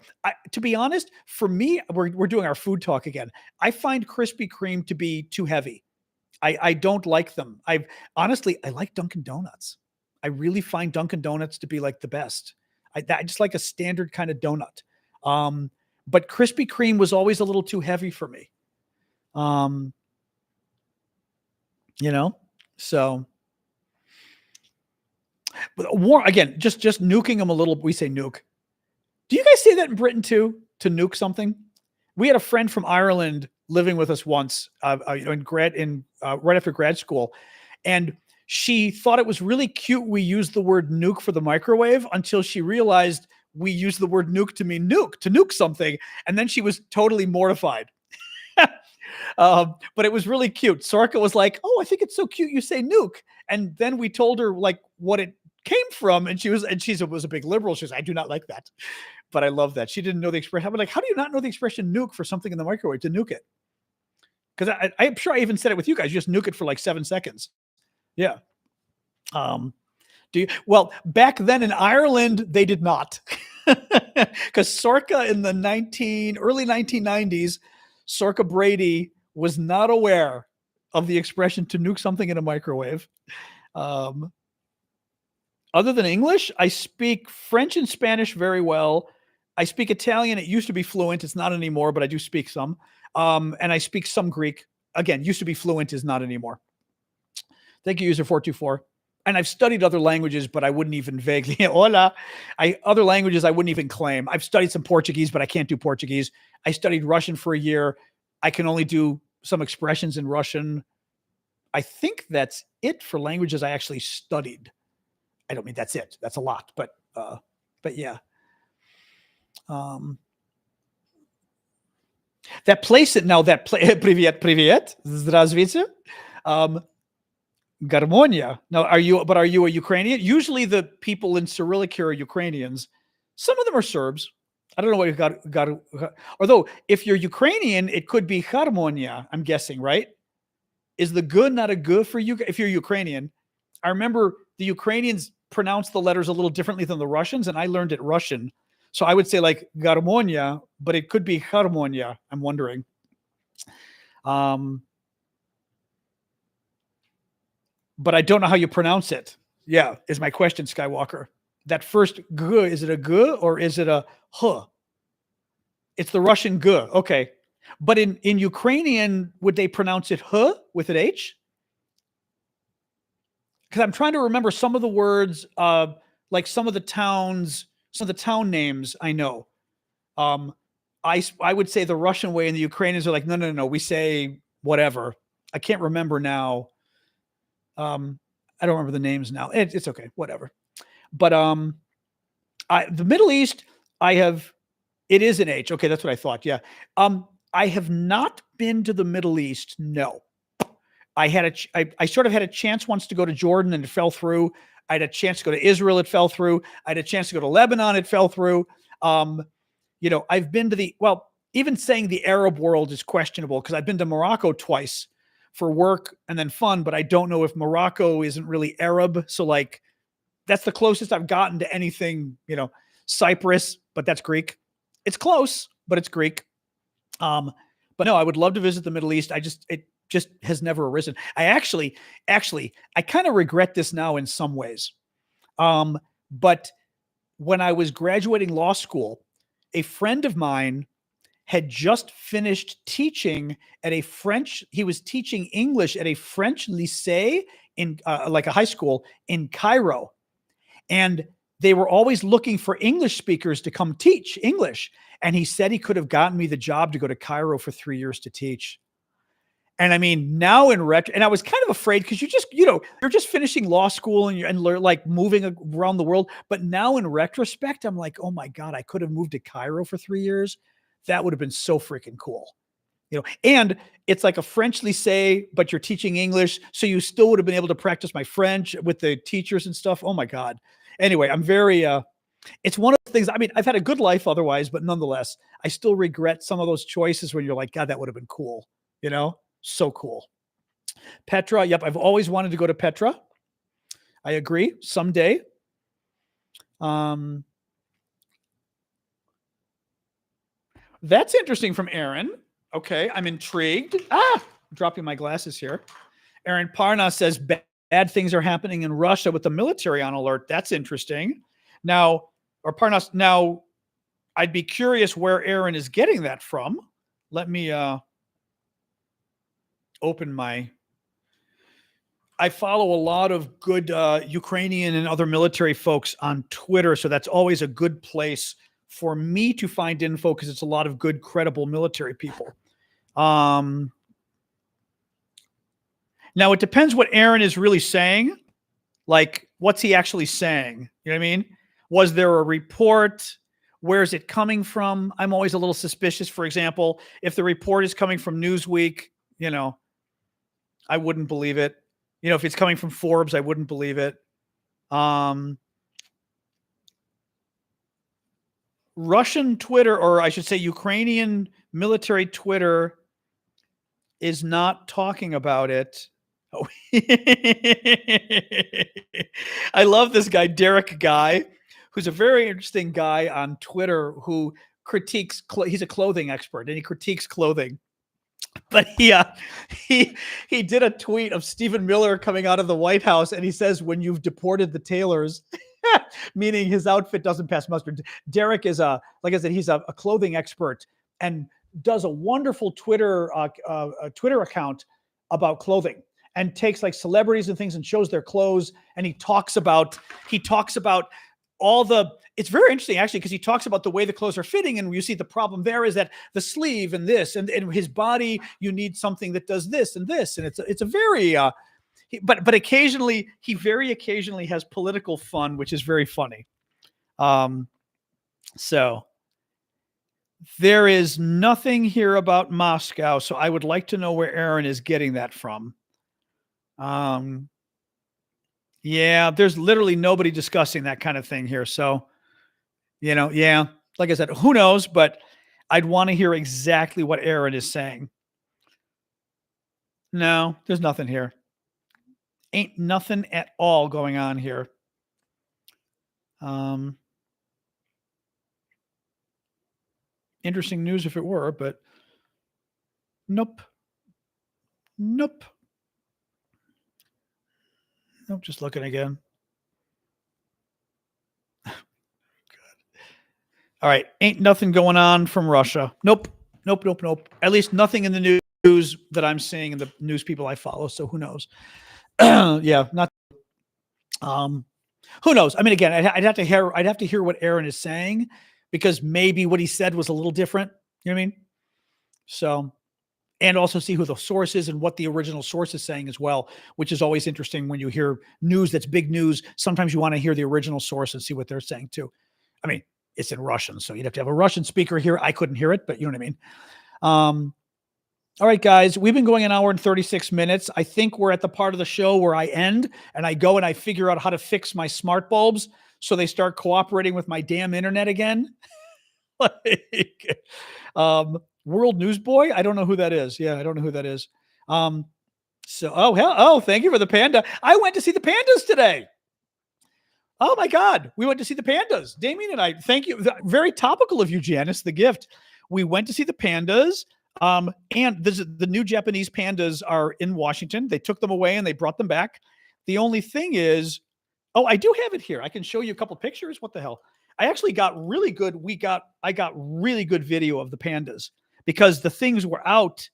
To be honest, for me, we're doing our food talk again. I find Krispy Kreme to be too heavy. I don't like them. I like Dunkin' Donuts. I really find Dunkin' Donuts to be like the best. I just like a standard kind of donut. But Krispy Kreme was always a little too heavy for me. So war again, just nuking them a little. We say nuke. Do you guys say that in Britain too? To nuke something? We had a friend from Ireland living with us once, right after grad school, and she thought it was really cute we used the word nuke for the microwave until she realized we used the word nuke to mean to nuke something, and then she was totally mortified. But it was really cute. Sorka was like, "Oh, I think it's so cute you say nuke," and then we told her like what it came from, and she was a big liberal. She was, "I do not like that." But I love that. She didn't know the expression. I'm like, how do you not know the expression nuke for something in the microwave, to nuke it? Because I'm sure I even said it with you guys. You just nuke it for like 7 seconds. Yeah. Well, back then in Ireland, they did not. Because Sorka in the early 1990s, Sorka Brady was not aware of the expression to nuke something in a microwave. Other than English, I speak French and Spanish very well. I speak Italian. It used to be fluent. It's not anymore, but I do speak some. And I speak some Greek. Again, used to be fluent, is not anymore. Thank you, user 424. And I've studied other languages, but I wouldn't even vaguely. Hola. Other languages I wouldn't even claim. I've studied some Portuguese, but I can't do Portuguese. I studied Russian for a year. I can only do some expressions in Russian. I think that's it for languages I actually studied. I don't mean that's it. That's a lot, but yeah. That place Привет, здравствуйте. Garmonia. Now, are you a Ukrainian? Usually the people in Cyrillic here are Ukrainians. Some of them are Serbs. I don't know what you got. Although if you're Ukrainian, it could be harmonia, I'm guessing, right? Is the good not a good for you if you're Ukrainian? I remember the Ukrainians pronounce the letters a little differently than the Russians, and I learned it Russian. So I would say like garmonia, but it could be harmonia. I'm wondering. But I don't know how you pronounce it. Yeah, is my question, Skywalker. That first g, is it a g or is it a h? It's the Russian g. Okay. But in Ukrainian, would they pronounce it h with an H? Because I'm trying to remember some of the words, like some of the town names I know. I would say the Russian way, and the Ukrainians are like, no, we say whatever. I can't remember now. I don't remember the names now. It's okay, whatever. But the Middle East, it is an H. Okay, that's what I thought. Yeah. I have not been to the Middle East. No. I sort of had a chance once to go to Jordan and it fell through. I had a chance to go to Israel. It fell through. I had a chance to go to Lebanon. It fell through. I've been to even saying the Arab world is questionable because I've been to Morocco twice for work and then fun, but I don't know if Morocco isn't really Arab. So like That's the closest I've gotten to anything, Cyprus, but that's Greek. It's close, but it's Greek. But no, I would love to visit the Middle East. It just has never arisen. I kind of regret this now in some ways. But when I was graduating law school, a friend of mine had just finished teaching at he was teaching English at a French lycée in like a high school in Cairo. And they were always looking for English speakers to come teach English. And he said he could have gotten me the job to go to Cairo for 3 years to teach. And I mean, now in retro, and I was kind of afraid because you're just finishing law school and like moving around the world. But now in retrospect, I'm like, oh my God, I could have moved to Cairo for 3 years. That would have been so freaking cool. And it's like a French lycée, but you're teaching English. So you still would have been able to practice my French with the teachers and stuff. Oh my God. Anyway, I'm very, it's one of the things, I mean, I've had a good life otherwise, but nonetheless, I still regret some of those choices when you're like, God, that would have been cool. So cool. Petra. Yep. I've always wanted to go to Petra. I agree. Someday. That's interesting from Aaron. Okay. I'm intrigued. I'm dropping my glasses here. Aaron Parna says bad things are happening in Russia with the military on alert. That's interesting. Now, I'd be curious where Aaron is getting that from. Let me open I follow a lot of good Ukrainian and other military folks on Twitter, so that's always a good place for me to find info because it's a lot of good, credible military people. Now, it depends what Aaron is really saying. Like, what's he actually saying? You know what I mean? Was there a report? Where is it coming from? I'm always a little suspicious. For example, if the report is coming from Newsweek, I wouldn't believe it. If it's coming from Forbes, I wouldn't believe it. Russian Twitter, or I should say Ukrainian military Twitter, is not talking about it. Oh. I love this guy, Derek Guy, who's a very interesting guy on Twitter who critiques, he's a clothing expert and he critiques clothing. But he did a tweet of Stephen Miller coming out of the White House, and he says, when you've deported the tailors, meaning his outfit doesn't pass muster. Derek is like I said, he's a clothing expert and does a wonderful Twitter account about clothing and takes like celebrities and things and shows their clothes. And he talks about it's very interesting actually, because he talks about the way the clothes are fitting. And you see the problem there is that the sleeve and this and his body, you need something that does this and this. And it's a very, but occasionally he very occasionally has political fun, which is very funny. So there is nothing here about Moscow. So I would like to know where Aaron is getting that from. Yeah, there's literally nobody discussing that kind of thing here. So, yeah, like I said, who knows, but I'd want to hear exactly what Aaron is saying. No, there's nothing here. Ain't nothing at all going on here. Interesting news if it were, but nope. Nope, just looking again. All right. Ain't nothing going on from Russia. Nope. At least nothing in the news that I'm seeing in the news people I follow. So who knows? Yeah, not. Who knows? I mean, again, I'd have to hear what Aaron is saying because maybe what he said was a little different. You know what I mean? So, and also see who the source is and what the original source is saying as well, which is always interesting when you hear news that's big news. Sometimes you want to hear the original source and see what they're saying too. I mean, it's in Russian, so you'd have to have a Russian speaker here. I couldn't hear it, but you know what I mean? All right, guys, we've been going an hour and 36 minutes. I think we're at the part of the show where I end and I go and I figure out how to fix my smart bulbs so they start cooperating with my damn internet again. World News Boy? I don't know who that is. Yeah, I don't know who that is. Thank you for the panda. I went to see the pandas today. Oh my God, we went to see the pandas. Damien and I, thank you. Very topical of you, Janice, the gift. We went to see the pandas. And the new Japanese pandas are in Washington. They took them away and they brought them back. The only thing is, oh, I do have it here. I can show you a couple pictures. What the hell? I actually got really good. I got really good video of the pandas because the things were out.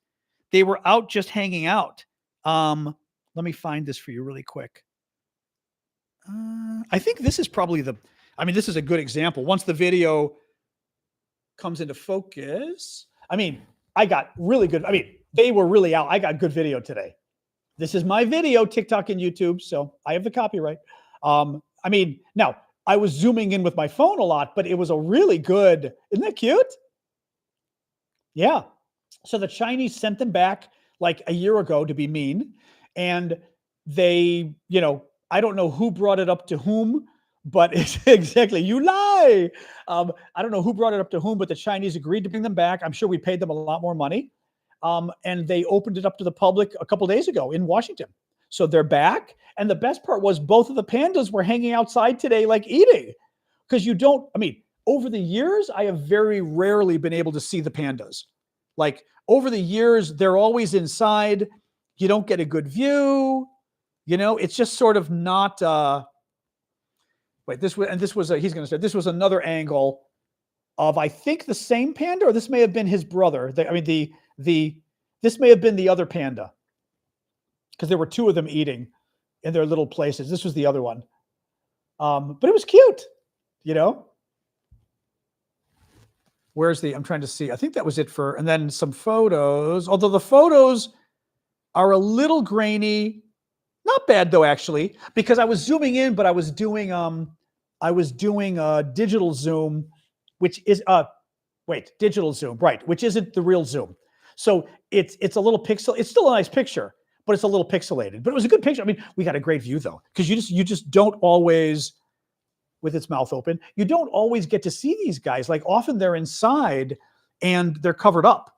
They were out just hanging out. Let me find this for you really quick. I think this is probably this is a good example. Once the video comes into focus, I got really good. They were really out. I got good video today. This is my video, TikTok and YouTube, so I have the copyright. Now I was zooming in with my phone a lot, but it was a really good. Isn't that cute? Yeah. So the Chinese sent them back like a year ago to be mean, and they, I don't know who brought it up to whom, but it's exactly, you lie. I don't know who brought it up to whom, but the Chinese agreed to bring them back. I'm sure we paid them a lot more money. And they opened it up to the public a couple days ago in Washington. So they're back. And the best part was both of the pandas were hanging outside today, like eating. Because over the years, I have very rarely been able to see the pandas. Like over the years, they're always inside. You don't get a good view. It's just sort of not. This was another angle of, I think, the same panda, or this may have been his brother. This may have been the other panda, because there were two of them eating in their little places. This was the other one, but it was cute. I'm trying to see. I think that was it and then some photos. Although the photos are a little grainy. Not bad though, actually, because I was zooming in, but I was doing digital zoom, which is digital zoom, right? Which isn't the real zoom. So it's a little pixel. It's still a nice picture, but it's a little pixelated. But it was a good picture. We got a great view though, because you just don't always, with its mouth open, you don't always get to see these guys. Like often they're inside and they're covered up.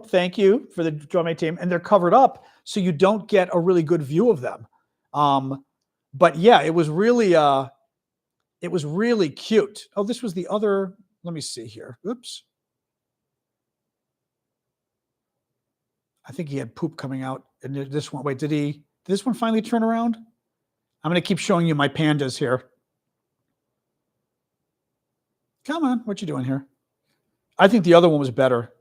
Thank you for the drummer team. And they're covered up, so you don't get a really good view of them. But yeah, it was really cute. Oh, this was the other. Let me see here. Oops. I think he had poop coming out in this one. Wait, did this one finally turn around? I'm going to keep showing you my pandas here. Come on, what you doing here? I think the other one was better.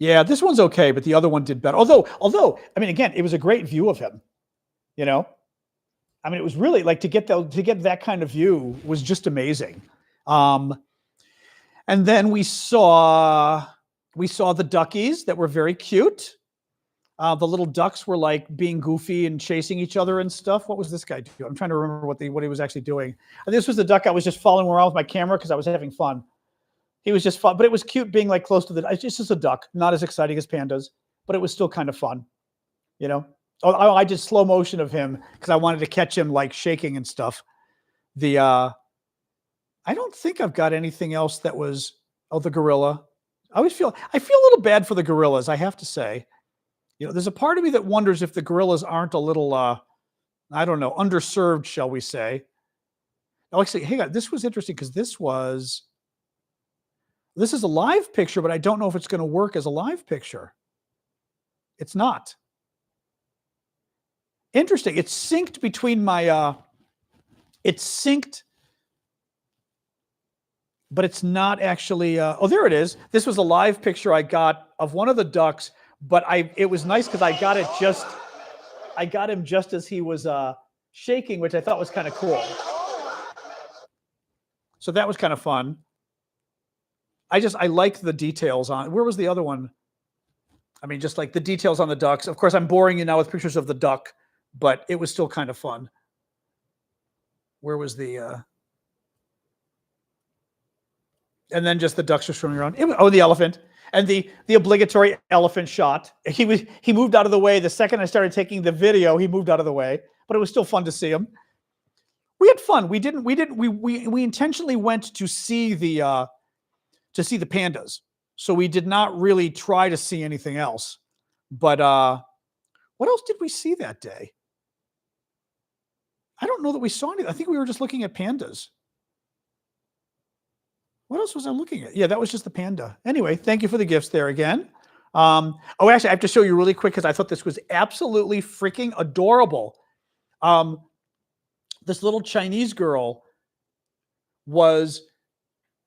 Yeah, this one's okay, but the other one did better. Although, again, it was a great view of him. It was really like to get that kind of view was just amazing. And then we saw the duckies that were very cute. The little ducks were like being goofy and chasing each other and stuff. What was this guy doing? I'm trying to remember what he was actually doing. And this was the duck I was just following around with my camera because I was having fun. He was just fun, but it was cute being like close to it's just a duck, not as exciting as pandas, but it was still kind of fun, Oh, I did slow motion of him because I wanted to catch him like shaking and stuff. I don't think I've got anything else that was, the gorilla. I feel a little bad for the gorillas, I have to say. There's a part of me that wonders if the gorillas aren't a little, I don't know, underserved, shall we say. Now, actually, hang on, this was interesting because this is a live picture, but I don't know if it's going to work as a live picture. It's not. Interesting. It's synced between my, it's synced, but it's not actually, there it is. This was a live picture I got of one of the ducks, but it was nice because I got him just as he was shaking, which I thought was kind of cool. So that was kind of fun. I like the details on, where was the other one? Just like the details on the ducks. Of course, I'm boring you now with pictures of the duck, but it was still kind of fun. Where was the, and then just the ducks are swimming around. The elephant and the obligatory elephant shot. He moved out of the way. The second I started taking the video, he moved out of the way, but it was still fun to see him. We had fun. We intentionally went to see the pandas. So we did not really try to see anything else. But what else did we see that day? I don't know that we saw anything. I think we were just looking at pandas. What else was I looking at? Yeah, that was just the panda. Anyway, thank you for the gifts there again. Oh, actually, I have to show you really quick because I thought this was absolutely freaking adorable. This little Chinese girl was,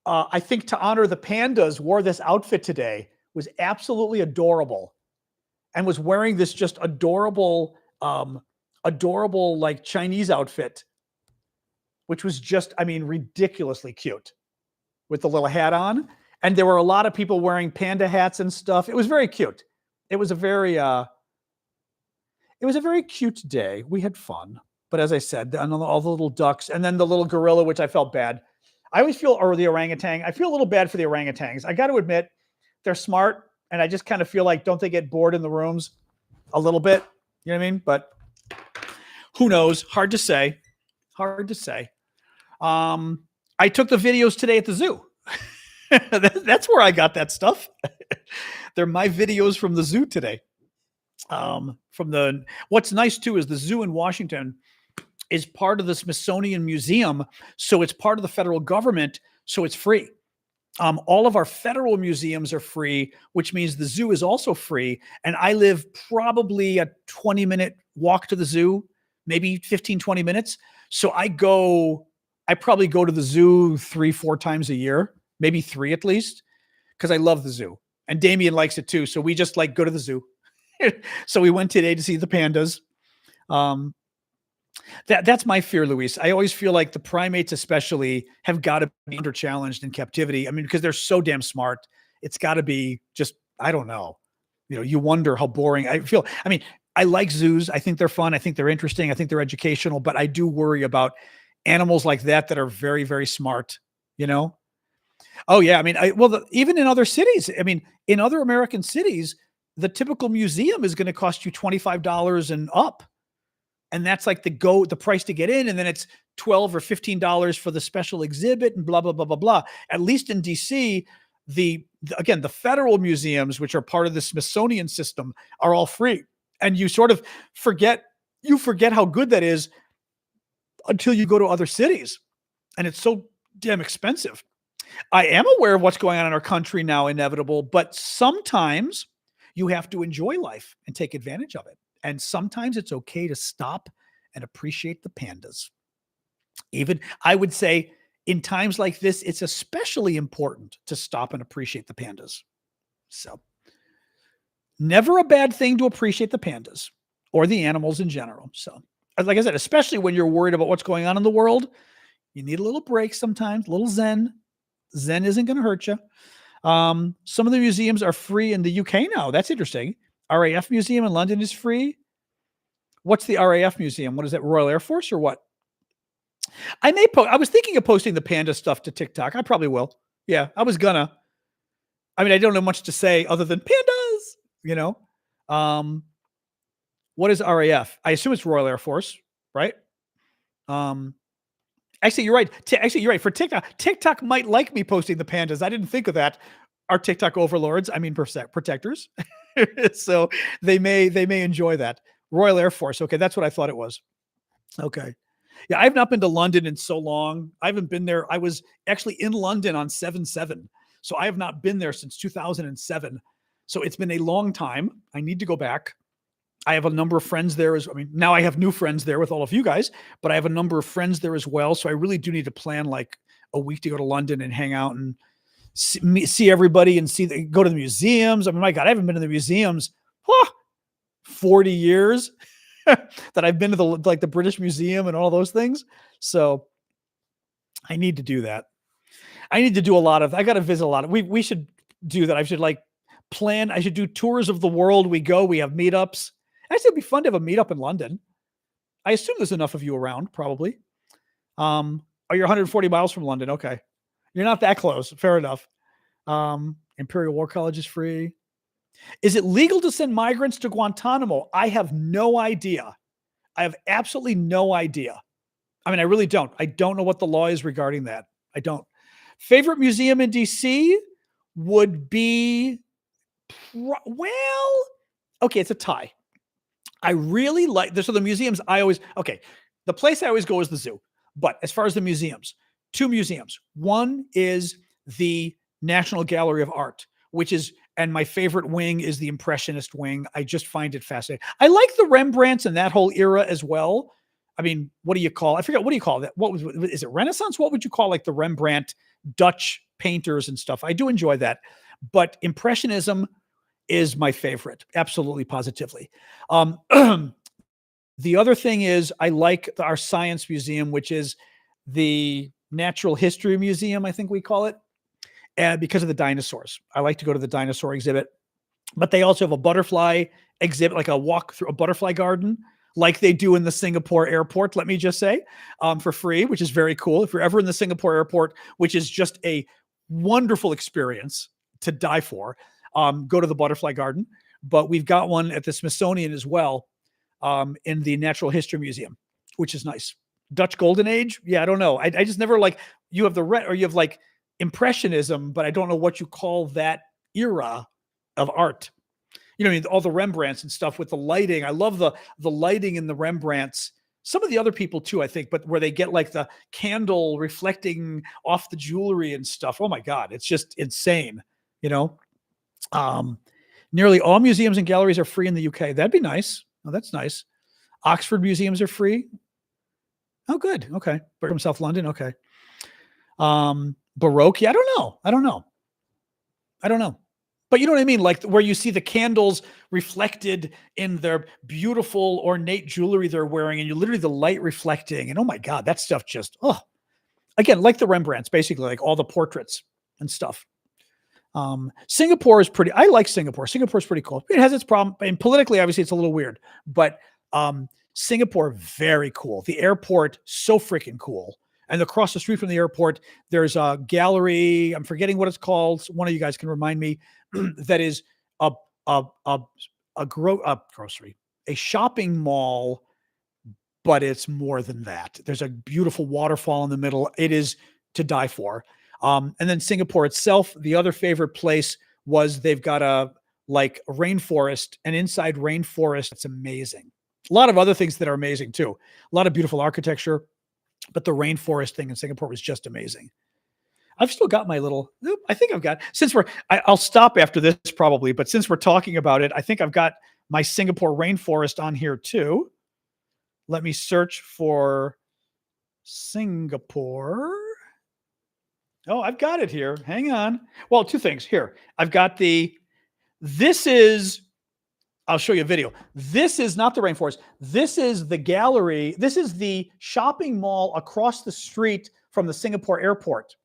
I think, to honor the pandas, wore this outfit today. Was absolutely adorable, and was wearing this just adorable, adorable like Chinese outfit, which was just, I mean, ridiculously cute, with the little hat on. And there were a lot of people wearing panda hats and stuff. It was very cute. It was a very cute day. We had fun. But as I said, all the little ducks, and then the little gorilla, which I felt bad. I always feel, or the orangutan, I feel a little bad for the orangutans. I got to admit, they're smart, and I just kind of feel like, don't they get bored in the rooms a little bit? You know what I mean? But who knows? Hard to say. Hard to say. I took the videos today at the zoo. That's where I got that stuff. They're my videos from the zoo today. What's nice too is the zoo in Washington is part of the Smithsonian Museum, so it's part of the federal government, so it's free. All of our federal museums are free, which means the zoo is also free. And I live probably a 20-minute walk to the zoo, maybe 15, 20 minutes. So I probably go to the zoo 3-4 times a year, maybe 3 at least, because I love the zoo. And Damien likes it too. So we just like go to the zoo. So we went today to see the pandas. That's my fear, Luis. I always feel like the primates especially have got to be under challenged in captivity. I mean, because they're so damn smart. It's got to be just, I don't know. You wonder how boring I feel. I mean, I like zoos. I think they're fun. I think they're interesting. I think they're educational, but I do worry about animals like that are very, very smart, Oh yeah. I mean, even in other cities, I mean, in other American cities, the typical museum is going to cost you $25 and up. And that's like the price to get in. And then it's $12 or $15 for the special exhibit and blah, blah, blah, blah, blah. At least in DC, the federal museums, which are part of the Smithsonian system, are all free. And you sort of forget how good that is until you go to other cities. And it's so damn expensive. I am aware of what's going on in our country now, inevitable, but sometimes you have to enjoy life and take advantage of it. And sometimes it's okay to stop and appreciate the pandas. Even, I would say, in times like this, it's especially important to stop and appreciate the pandas. So, never a bad thing to appreciate the pandas or the animals in general. So, like I said, especially when you're worried about what's going on in the world, you need a little break sometimes, a little zen. Zen isn't going to hurt you. Some of the museums are free in the UK now. That's interesting. RAF Museum in London is free. What's the RAF Museum? What is that, Royal Air Force or what? I was thinking of posting the panda stuff to TikTok. I probably will. Yeah, I was gonna. I mean, I don't know much to say other than pandas, What is RAF? I assume it's Royal Air Force, right? Actually, you're right. You're right. For TikTok might like me posting the pandas. I didn't think of that. Our TikTok overlords, I mean, protectors. So they may enjoy that. Royal Air Force. Okay, that's what I thought it was. Okay. Yeah, I've not been to London in so long. I haven't been there. I was actually in London on 7/7. So I have not been there since 2007. So it's been a long time. I need to go back. I have a number of friends there. Now I have new friends there with all of you guys, but I have a number of friends there as well. So I really do need to plan like a week to go to London and hang out and see everybody and go to the museums. I mean, my God, I haven't been to the museums 40 years that I've been to the British Museum and all those things. So I need to do that. I need to do I got to visit a lot of, we should do that. I should plan. I should do tours of the world. We have meetups. Actually, it'd be fun to have a meetup in London. I assume there's enough of you around, probably. Oh, you're 140 miles from London. Okay. You're not that close. Fair enough. Imperial War College is free. Is it legal to send migrants to Guantanamo? I have no idea. I have absolutely no idea. I mean, I really don't. I don't know what the law is regarding that. I don't. Favorite museum in DC would be, okay, it's a tie. I really like this. So the museums The place I always go is the zoo. But as far as the museums, 2 museums. One is the National Gallery of Art, which is, and my favorite wing is the Impressionist wing. I just find it fascinating. I like the Rembrandts and that whole era as well. I mean, what do you call? I forget, what do you call that? What was, is it Renaissance? What would you call like the Rembrandt Dutch painters and stuff? I do enjoy that, but Impressionism is my favorite, absolutely, positively. The other thing is I like our science museum, which is the Natural History Museum, I think we call it, because of the dinosaurs. I like to go to the dinosaur exhibit, but they also have a butterfly exhibit, like a walk through a butterfly garden, like they do in the Singapore airport, let me just say, for free, which is very cool. If you're ever in the Singapore airport, which is just a wonderful experience to die for, go to the butterfly garden. But we've got one at the Smithsonian as well, in the Natural History Museum, which is nice. Dutch Golden Age? Yeah, I don't know. I just never like, you have the red, or you have like Impressionism, but I don't know what you call that era of art. You know, I mean, all the Rembrandts and stuff with the lighting. I love the lighting in the Rembrandts. Some of the other people too, I think, but where they get like the candle reflecting off the jewelry and stuff. Oh my God, it's just insane. You know, nearly all museums and galleries are free in the UK. That'd be nice. Oh, that's nice. Oxford museums are free. Oh, good. Okay. But from South London. Okay. Baroque. Yeah, I don't know. But you know what I mean? Like where you see the candles reflected in their beautiful ornate jewelry they're wearing, and you literally the light reflecting. And oh my God, that stuff just, again, like the Rembrandts, basically, like all the portraits and stuff. Singapore is pretty, I like Singapore. Singapore's pretty cool. It has its problem. And politically, obviously, it's a little weird. But Singapore, very cool. The airport, so freaking cool. And across the street from the airport, there's a gallery. I'm forgetting what it's called. One of you guys can remind me. That is a grocery, a shopping mall, but it's more than that. There's a beautiful waterfall in the middle. It is to die for. And then Singapore itself, the other favorite place was they've got a rainforest, and inside rainforest, it's amazing. A lot of other things that are amazing too. A lot of beautiful architecture. But the rainforest thing in Singapore was just amazing. I've still got my little, I think I've got, I'll stop after this probably, but since we're talking about it, I think I've got my Singapore rainforest on here too. Let me search for Singapore. Oh, I've got it here. Hang on. Well, 2 things here. I've got I'll show you a video. This is not the rainforest. This is the gallery. This is the shopping mall across the street from the Singapore airport.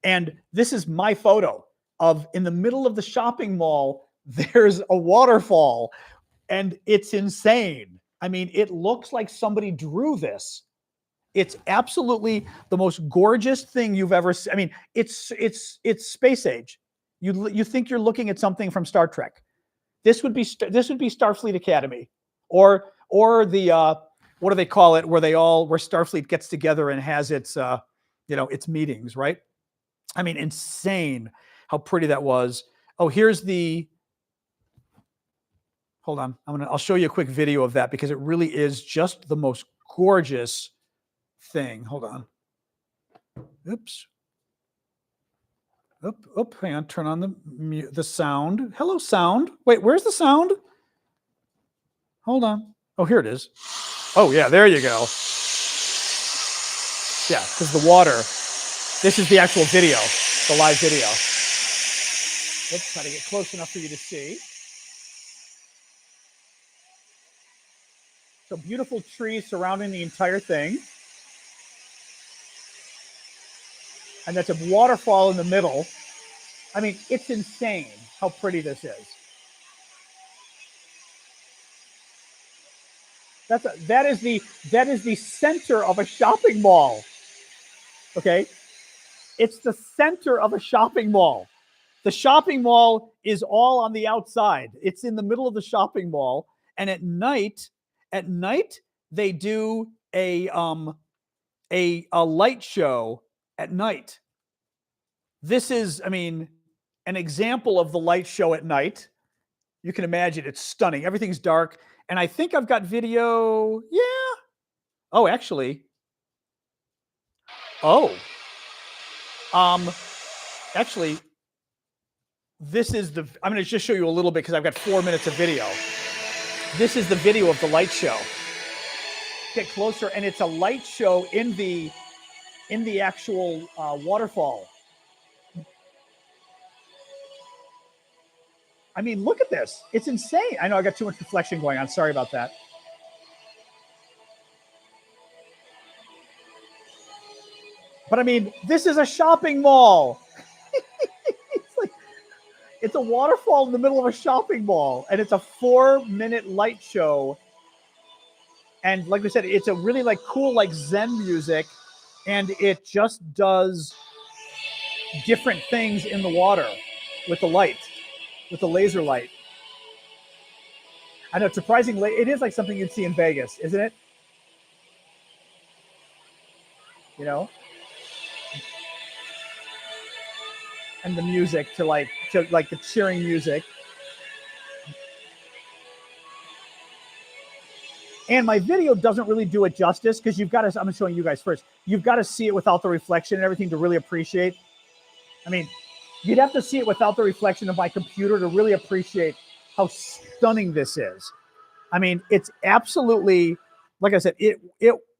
And this is my photo of, in the middle of the shopping mall, there's a waterfall, and it's insane. I mean, it looks like somebody drew this. It's absolutely the most gorgeous thing you've ever seen. I mean, it's space age. You think you're looking at something from Star Trek. This would be Starfleet Academy, or the what do they call it, where Starfleet gets together and has its its meetings, right? I mean, insane how pretty that was. Oh, here's hold on. I'll show you a quick video of that because it really is just the most gorgeous thing. Hold on. Oops. Hang on. Turn on the sound. Hello, sound. Wait, where's the sound? Hold on. Oh, here it is. Oh, yeah, there you go. Yeah, because the water. This is the actual video, the live video. Let's try to get close enough for you to see. So beautiful trees surrounding the entire thing. And that's a waterfall in the middle. I mean, it's insane how pretty this is. That is the center of a shopping mall. Okay? It's the center of a shopping mall. The shopping mall is all on the outside. It's in the middle of the shopping mall. And at night they do a light show at night. This is, I mean, an example of the light show at night. You can imagine it's stunning. Everything's dark. And I think I've got video. Yeah. Oh, actually. Oh. Actually, this is the, I'm going to just show you a little bit because I've got 4 minutes of video. This is the video of the light show. Get closer, and it's a light show in the actual waterfall. I mean, look at this. It's insane. I know I got too much reflection going on. Sorry about that. But I mean, this is a shopping mall. It's a waterfall in the middle of a shopping mall, and it's a 4-minute light show. And like we said, it's a really like cool, like Zen music, and it just does different things in the water with the light, with the laser light. I know, it's surprisingly, it is like something you'd see in Vegas, isn't it? You know? And the music to like the cheering music. And my video doesn't really do it justice because you've got to, I'm showing you guys first. You've got to see it without the reflection and everything to really appreciate. I mean, you'd have to see it without the reflection of my computer to really appreciate how stunning this is. I mean, it's absolutely, like I said, it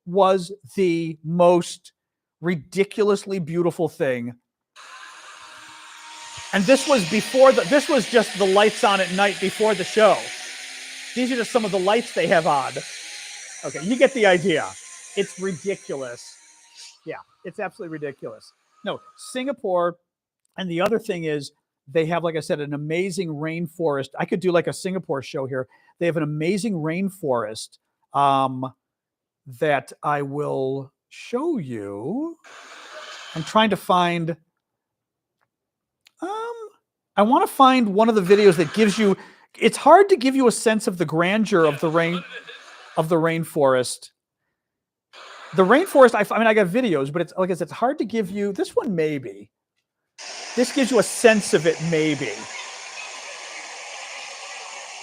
was the most ridiculously beautiful thing. And this was before this was just the lights on at night before the show. These are just some of the lights they have on. Okay, you get the idea. It's ridiculous. Yeah, it's absolutely ridiculous. No, Singapore, and the other thing is they have, like I said, an amazing rainforest. I could do like a Singapore show here. They have an amazing rainforest that I will show you. I'm trying to find... I want to find one of the videos that gives you, it's hard to give you a sense of the grandeur of the rainforest. The rainforest, I mean, I got videos, but it's like I said, it's hard to give you, this one maybe. This gives you a sense of it maybe.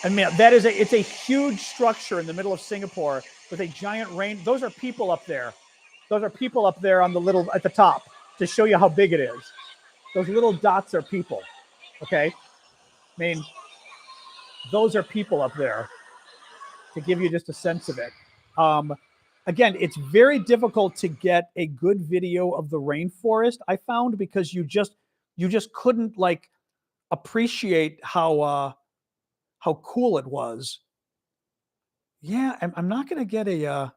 And man, that is it's a huge structure in the middle of Singapore with a giant rain. Those are people up there. Those are people up there on the little, at the top, to show you how big it is. Those little dots are people. Okay, I mean, those are people up there to give you just a sense of it. Again, it's very difficult to get a good video of the rainforest, I found, because you just couldn't like appreciate how cool it was. Yeah, I'm not going to get a.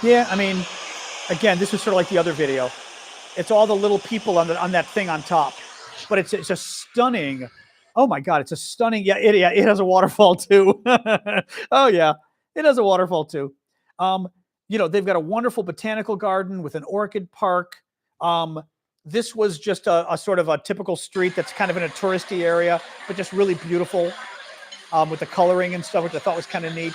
Yeah, I mean, again, this is sort of like the other video. It's all the little people on that thing on top, but it's a stunning. Oh my God, it's a stunning. Yeah, it has a waterfall too. Oh yeah, it has a waterfall too. You know, they've got a wonderful botanical garden with an orchid park. This was just a sort of a typical street that's kind of in a touristy area, but just really beautiful with the coloring and stuff, which I thought was kind of neat.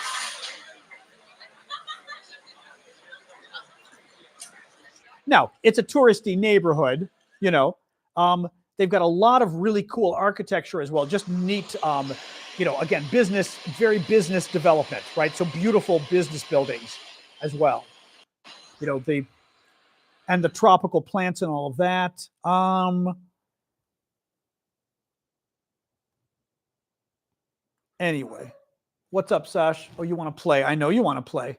Now, it's a touristy neighborhood, you know. They've got a lot of really cool architecture as well, just neat, you know, again, very business development, right? So beautiful business buildings as well. You know, and the tropical plants and all of that. Anyway, what's up, Sash? Oh, you want to play? I know you want to play.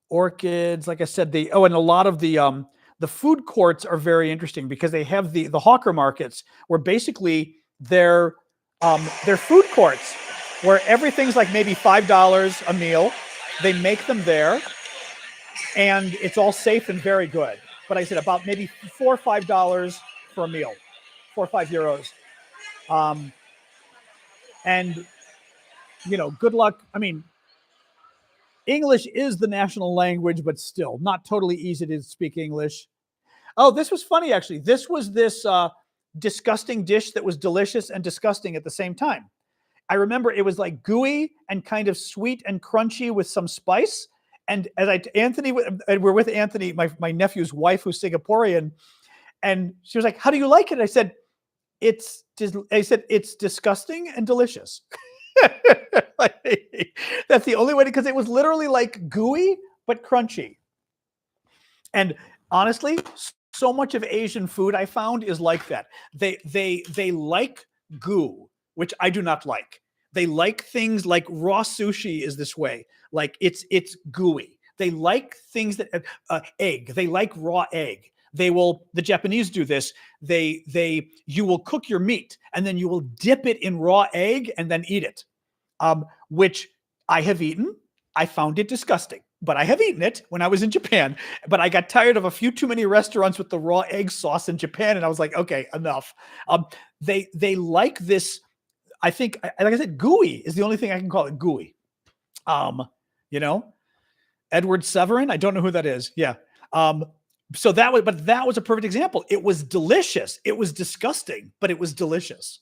Orchids, like I said, and a lot of the food courts are very interesting because they have the hawker markets where basically they're food courts where everything's like maybe $5 a meal. They make them there, and it's all safe and very good. But I said about maybe $4 or $5 for a meal, 4 or 5 euros. And you know, good luck. I mean, English is the national language, but still not totally easy to speak English. Oh, this was funny, actually. This was this disgusting dish that was delicious and disgusting at the same time. I remember it was like gooey and kind of sweet and crunchy with some spice. And we're with Anthony, my nephew's wife, who's Singaporean, and she was like, "How do you like it?" I said, "It's disgusting and delicious." That's the only way, because it was literally like gooey but crunchy. And honestly, so much of Asian food I found is like that. They like goo, which I do not like. They like things like raw sushi is this way. Like it's gooey. They like things that egg. They like raw egg. The Japanese do this. You will cook your meat and then you will dip it in raw egg and then eat it. Which I have eaten. I found it disgusting, but I have eaten it when I was in Japan. But I got tired of a few too many restaurants with the raw egg sauce in Japan, and I was like, okay, enough. They like this. I think, like I said, gooey is the only thing I can call it, gooey. You know, Edward Severin. I don't know who that is. Yeah. So that was a perfect example. It was delicious. It was disgusting, but it was delicious.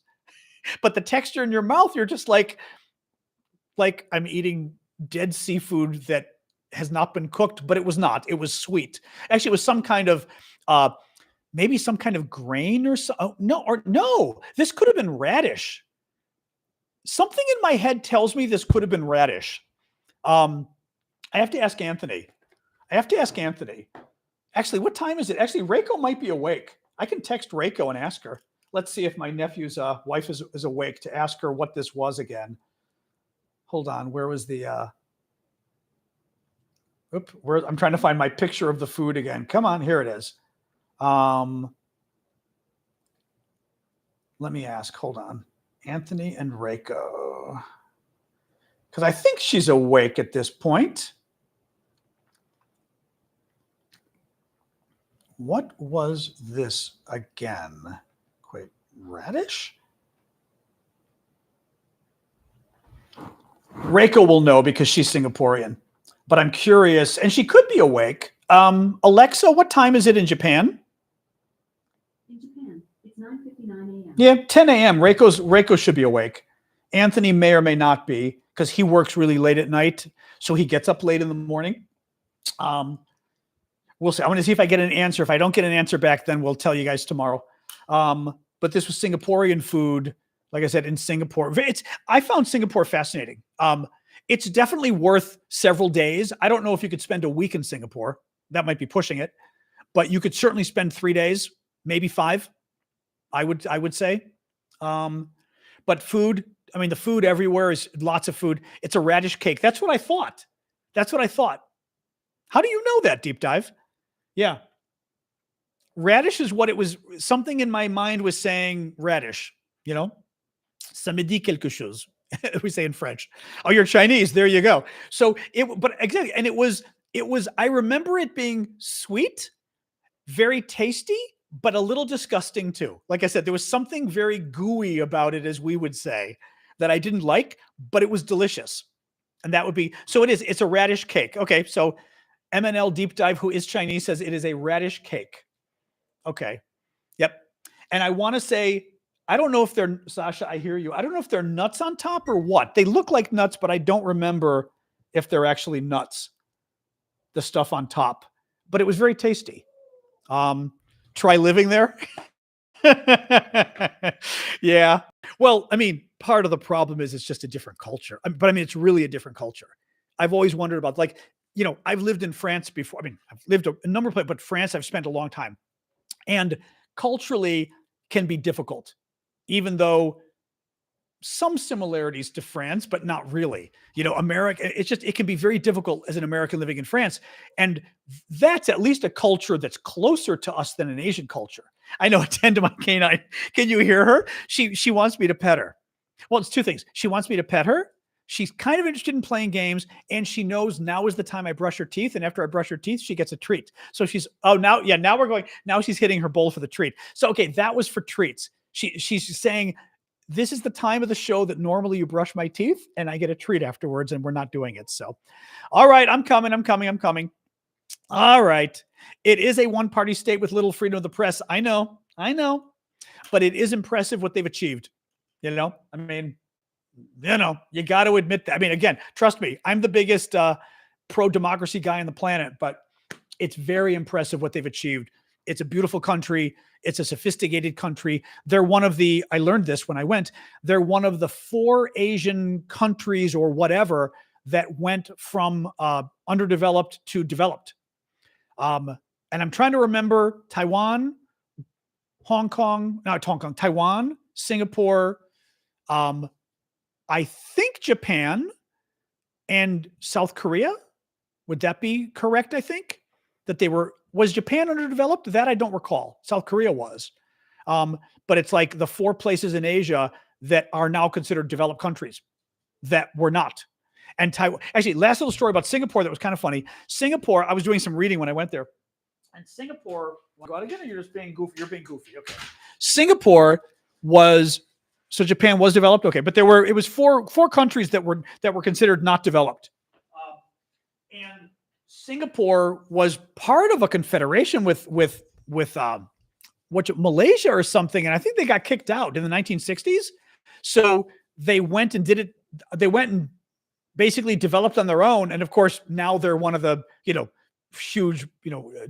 But the texture in your mouth, you're just like I'm eating dead seafood that has not been cooked, but it was not. It was sweet. Actually, it was some kind of maybe some kind of grain or so. Oh, no. This could have been radish. Something in my head tells me this could have been radish. I have to ask Anthony. Actually, what time is it? Actually, Reiko might be awake. I can text Reiko and ask her. Let's see if my nephew's wife is awake, to ask her what this was again. Hold on. Where was the I'm trying to find my picture of the food again. Come on, here it is. Let me ask. Hold on. Anthony and Reiko. Because I think she's awake at this point. What was this again? Wait, radish? Reiko will know because she's Singaporean. But I'm curious, and she could be awake. Alexa, what time is it in Japan? In Japan, it's 9:59 a.m. Yeah, 10 a.m. Reiko should be awake. Anthony may or may not be, because he works really late at night, so he gets up late in the morning. We'll see. I want to see if I get an answer. If I don't get an answer back, then we'll tell you guys tomorrow. But this was Singaporean food, like I said, in Singapore. I found Singapore fascinating. It's definitely worth several days. I don't know if you could spend a week in Singapore. That might be pushing it. But you could certainly spend 3 days, maybe 5, I would say. But food, I mean, the food everywhere is lots of food. It's a radish cake. That's what I thought. How do you know that, Deep Dive? Yeah. Radish is what it was. Something in my mind was saying radish, you know? Ça me dit quelque chose. We say in French. Oh, you're Chinese. There you go. So but exactly. And it was, I remember it being sweet, very tasty, but a little disgusting too. Like I said, there was something very gooey about it, as we would say, that I didn't like, but it was delicious. And that would be, so it's a radish cake. Okay. So MNL Deep Dive, who is Chinese, says it is a radish cake. Okay. Yep. And I want to say, I don't know if they're, Sasha, I hear you. I don't know if they're nuts on top or what. They look like nuts, but I don't remember if they're actually nuts, the stuff on top. But it was very tasty. Try living there. Yeah. Well, I mean, part of the problem is it's just a different culture. But I mean, it's really a different culture. I've always wondered about, like, you know, I've lived in France before. I mean, I've lived a number of places, but France I've spent a long time. And culturally can be difficult, even though some similarities to France, but not really. You know, America, it can be very difficult as an American living in France. And that's at least a culture that's closer to us than an Asian culture. I know, attend to my canine. Can you hear her? She wants me to pet her. Well, it's two things. She wants me to pet her. She's kind of interested in playing games, and she knows now is the time I brush her teeth. And after I brush her teeth, she gets a treat. So now we're going, now she's hitting her bowl for the treat. So, okay, that was for treats. She's saying, this is the time of the show that normally you brush my teeth and I get a treat afterwards, and we're not doing it. So, all right, I'm coming. All right. It is a one-party state with little freedom of the press. I know, but it is impressive what they've achieved. You know, I mean, you know, you got to admit that. I mean, again, trust me, I'm the biggest pro-democracy guy on the planet, but it's very impressive what they've achieved. It's a beautiful country. It's a sophisticated country. They're one of the, I learned this when I went, they're one of the 4 Asian countries or whatever that went from underdeveloped to developed. And I'm trying to remember Taiwan, Taiwan, Singapore, I think Japan and South Korea. Would that be correct? I think that was Japan underdeveloped? That I don't recall. South Korea was. But it's like the 4 places in Asia that are now considered developed countries that were not. And Taiwan, actually, last little story about Singapore that was kind of funny. Singapore, I was doing some reading when I went there. And Singapore, go out again, or you're just being goofy? You're being goofy. Okay. Singapore was, so Japan was developed. Okay. But it was four countries that were considered not developed. And Singapore was part of a confederation with Malaysia or something. And I think they got kicked out in the 1960s. So they went and did it. They went and basically developed on their own. And of course, now they're one of the, huge,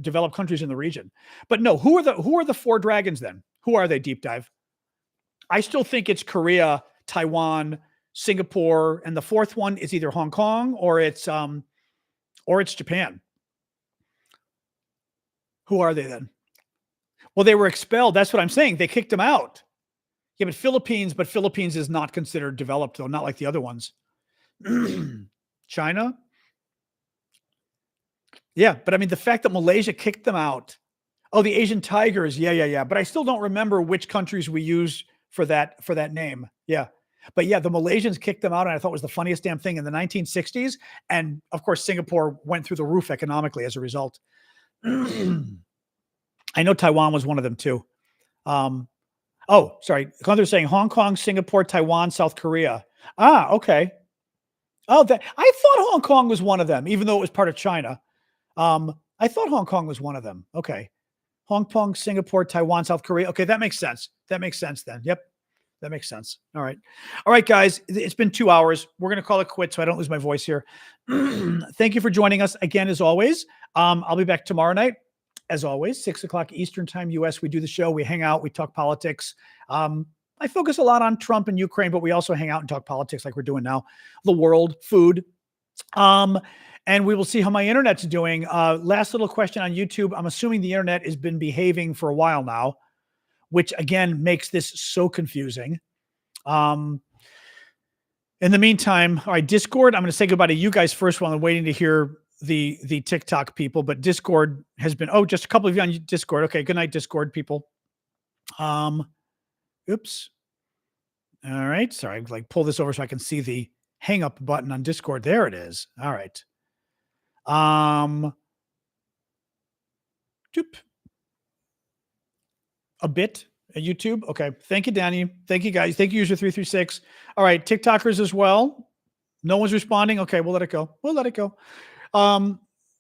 developed countries in the region. But no, who are the 4 dragons then? Who are they, deep dive? I still think it's Korea, Taiwan, Singapore, and the 4th one is either Hong Kong or it's Japan. Who are they then? Well, they were expelled. That's what I'm saying. They kicked them out. Yeah, but Philippines is not considered developed, though, not like the other ones. China? Yeah, but I mean, the fact that Malaysia kicked them out. Oh, the Asian tigers. Yeah. But I still don't remember which countries we use for that name. Yeah. But yeah, the Malaysians kicked them out, and I thought it was the funniest damn thing in the 1960s. And of course, Singapore went through the roof economically as a result. I know Taiwan was one of them too. Oh, sorry. They're saying Hong Kong, Singapore, Taiwan, South Korea. Okay. Oh, I thought Hong Kong was one of them, even though it was part of China. I thought Hong Kong was one of them. Okay. Hong Kong, Singapore, Taiwan, South Korea. Okay, that makes sense. That makes sense then. Yep. That makes sense. All right. All right, guys. It's been 2 hours. We're going to call it quits so I don't lose my voice here. Thank you for joining us again, as always. I'll be back tomorrow night. As always, 6:00 Eastern time, US. We do the show. We hang out. We talk politics. I focus a lot on Trump and Ukraine, but we also hang out and talk politics like we're doing now. The world, food. And we will see how my internet's doing. Last little question on YouTube. I'm assuming the internet has been behaving for a while now, which again makes this so confusing. In the meantime, all right, Discord. I'm going to say goodbye to you guys first while I'm waiting to hear the TikTok people, but Discord has been, just a couple of you on Discord. Okay. Good night, Discord people. Oops. All right. Sorry. Pull this over so I can see the hang up button on Discord. There it is. All right. A bit at YouTube. Okay. Thank you, Danny. Thank you, guys. Thank you, user 336. All right. TikTokers as well. No one's responding. Okay. We'll let it go.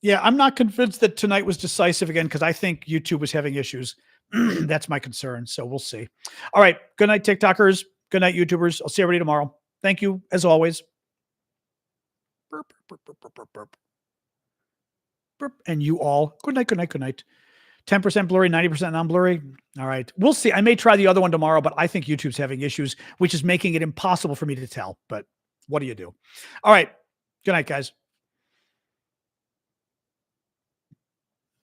Yeah, I'm not convinced that tonight was decisive again, because I think YouTube was having issues. That's my concern. So we'll see. All right. Good night, TikTokers. Good night, YouTubers. I'll see everybody tomorrow. Thank you, as always. Burp, burp, burp, burp, burp, burp. Burp. And you all. Good night, good night, good night. 10% blurry, 90% non-blurry. All right. We'll see. I may try the other one tomorrow, but I think YouTube's having issues, which is making it impossible for me to tell. But what do you do? All right. Good night, guys.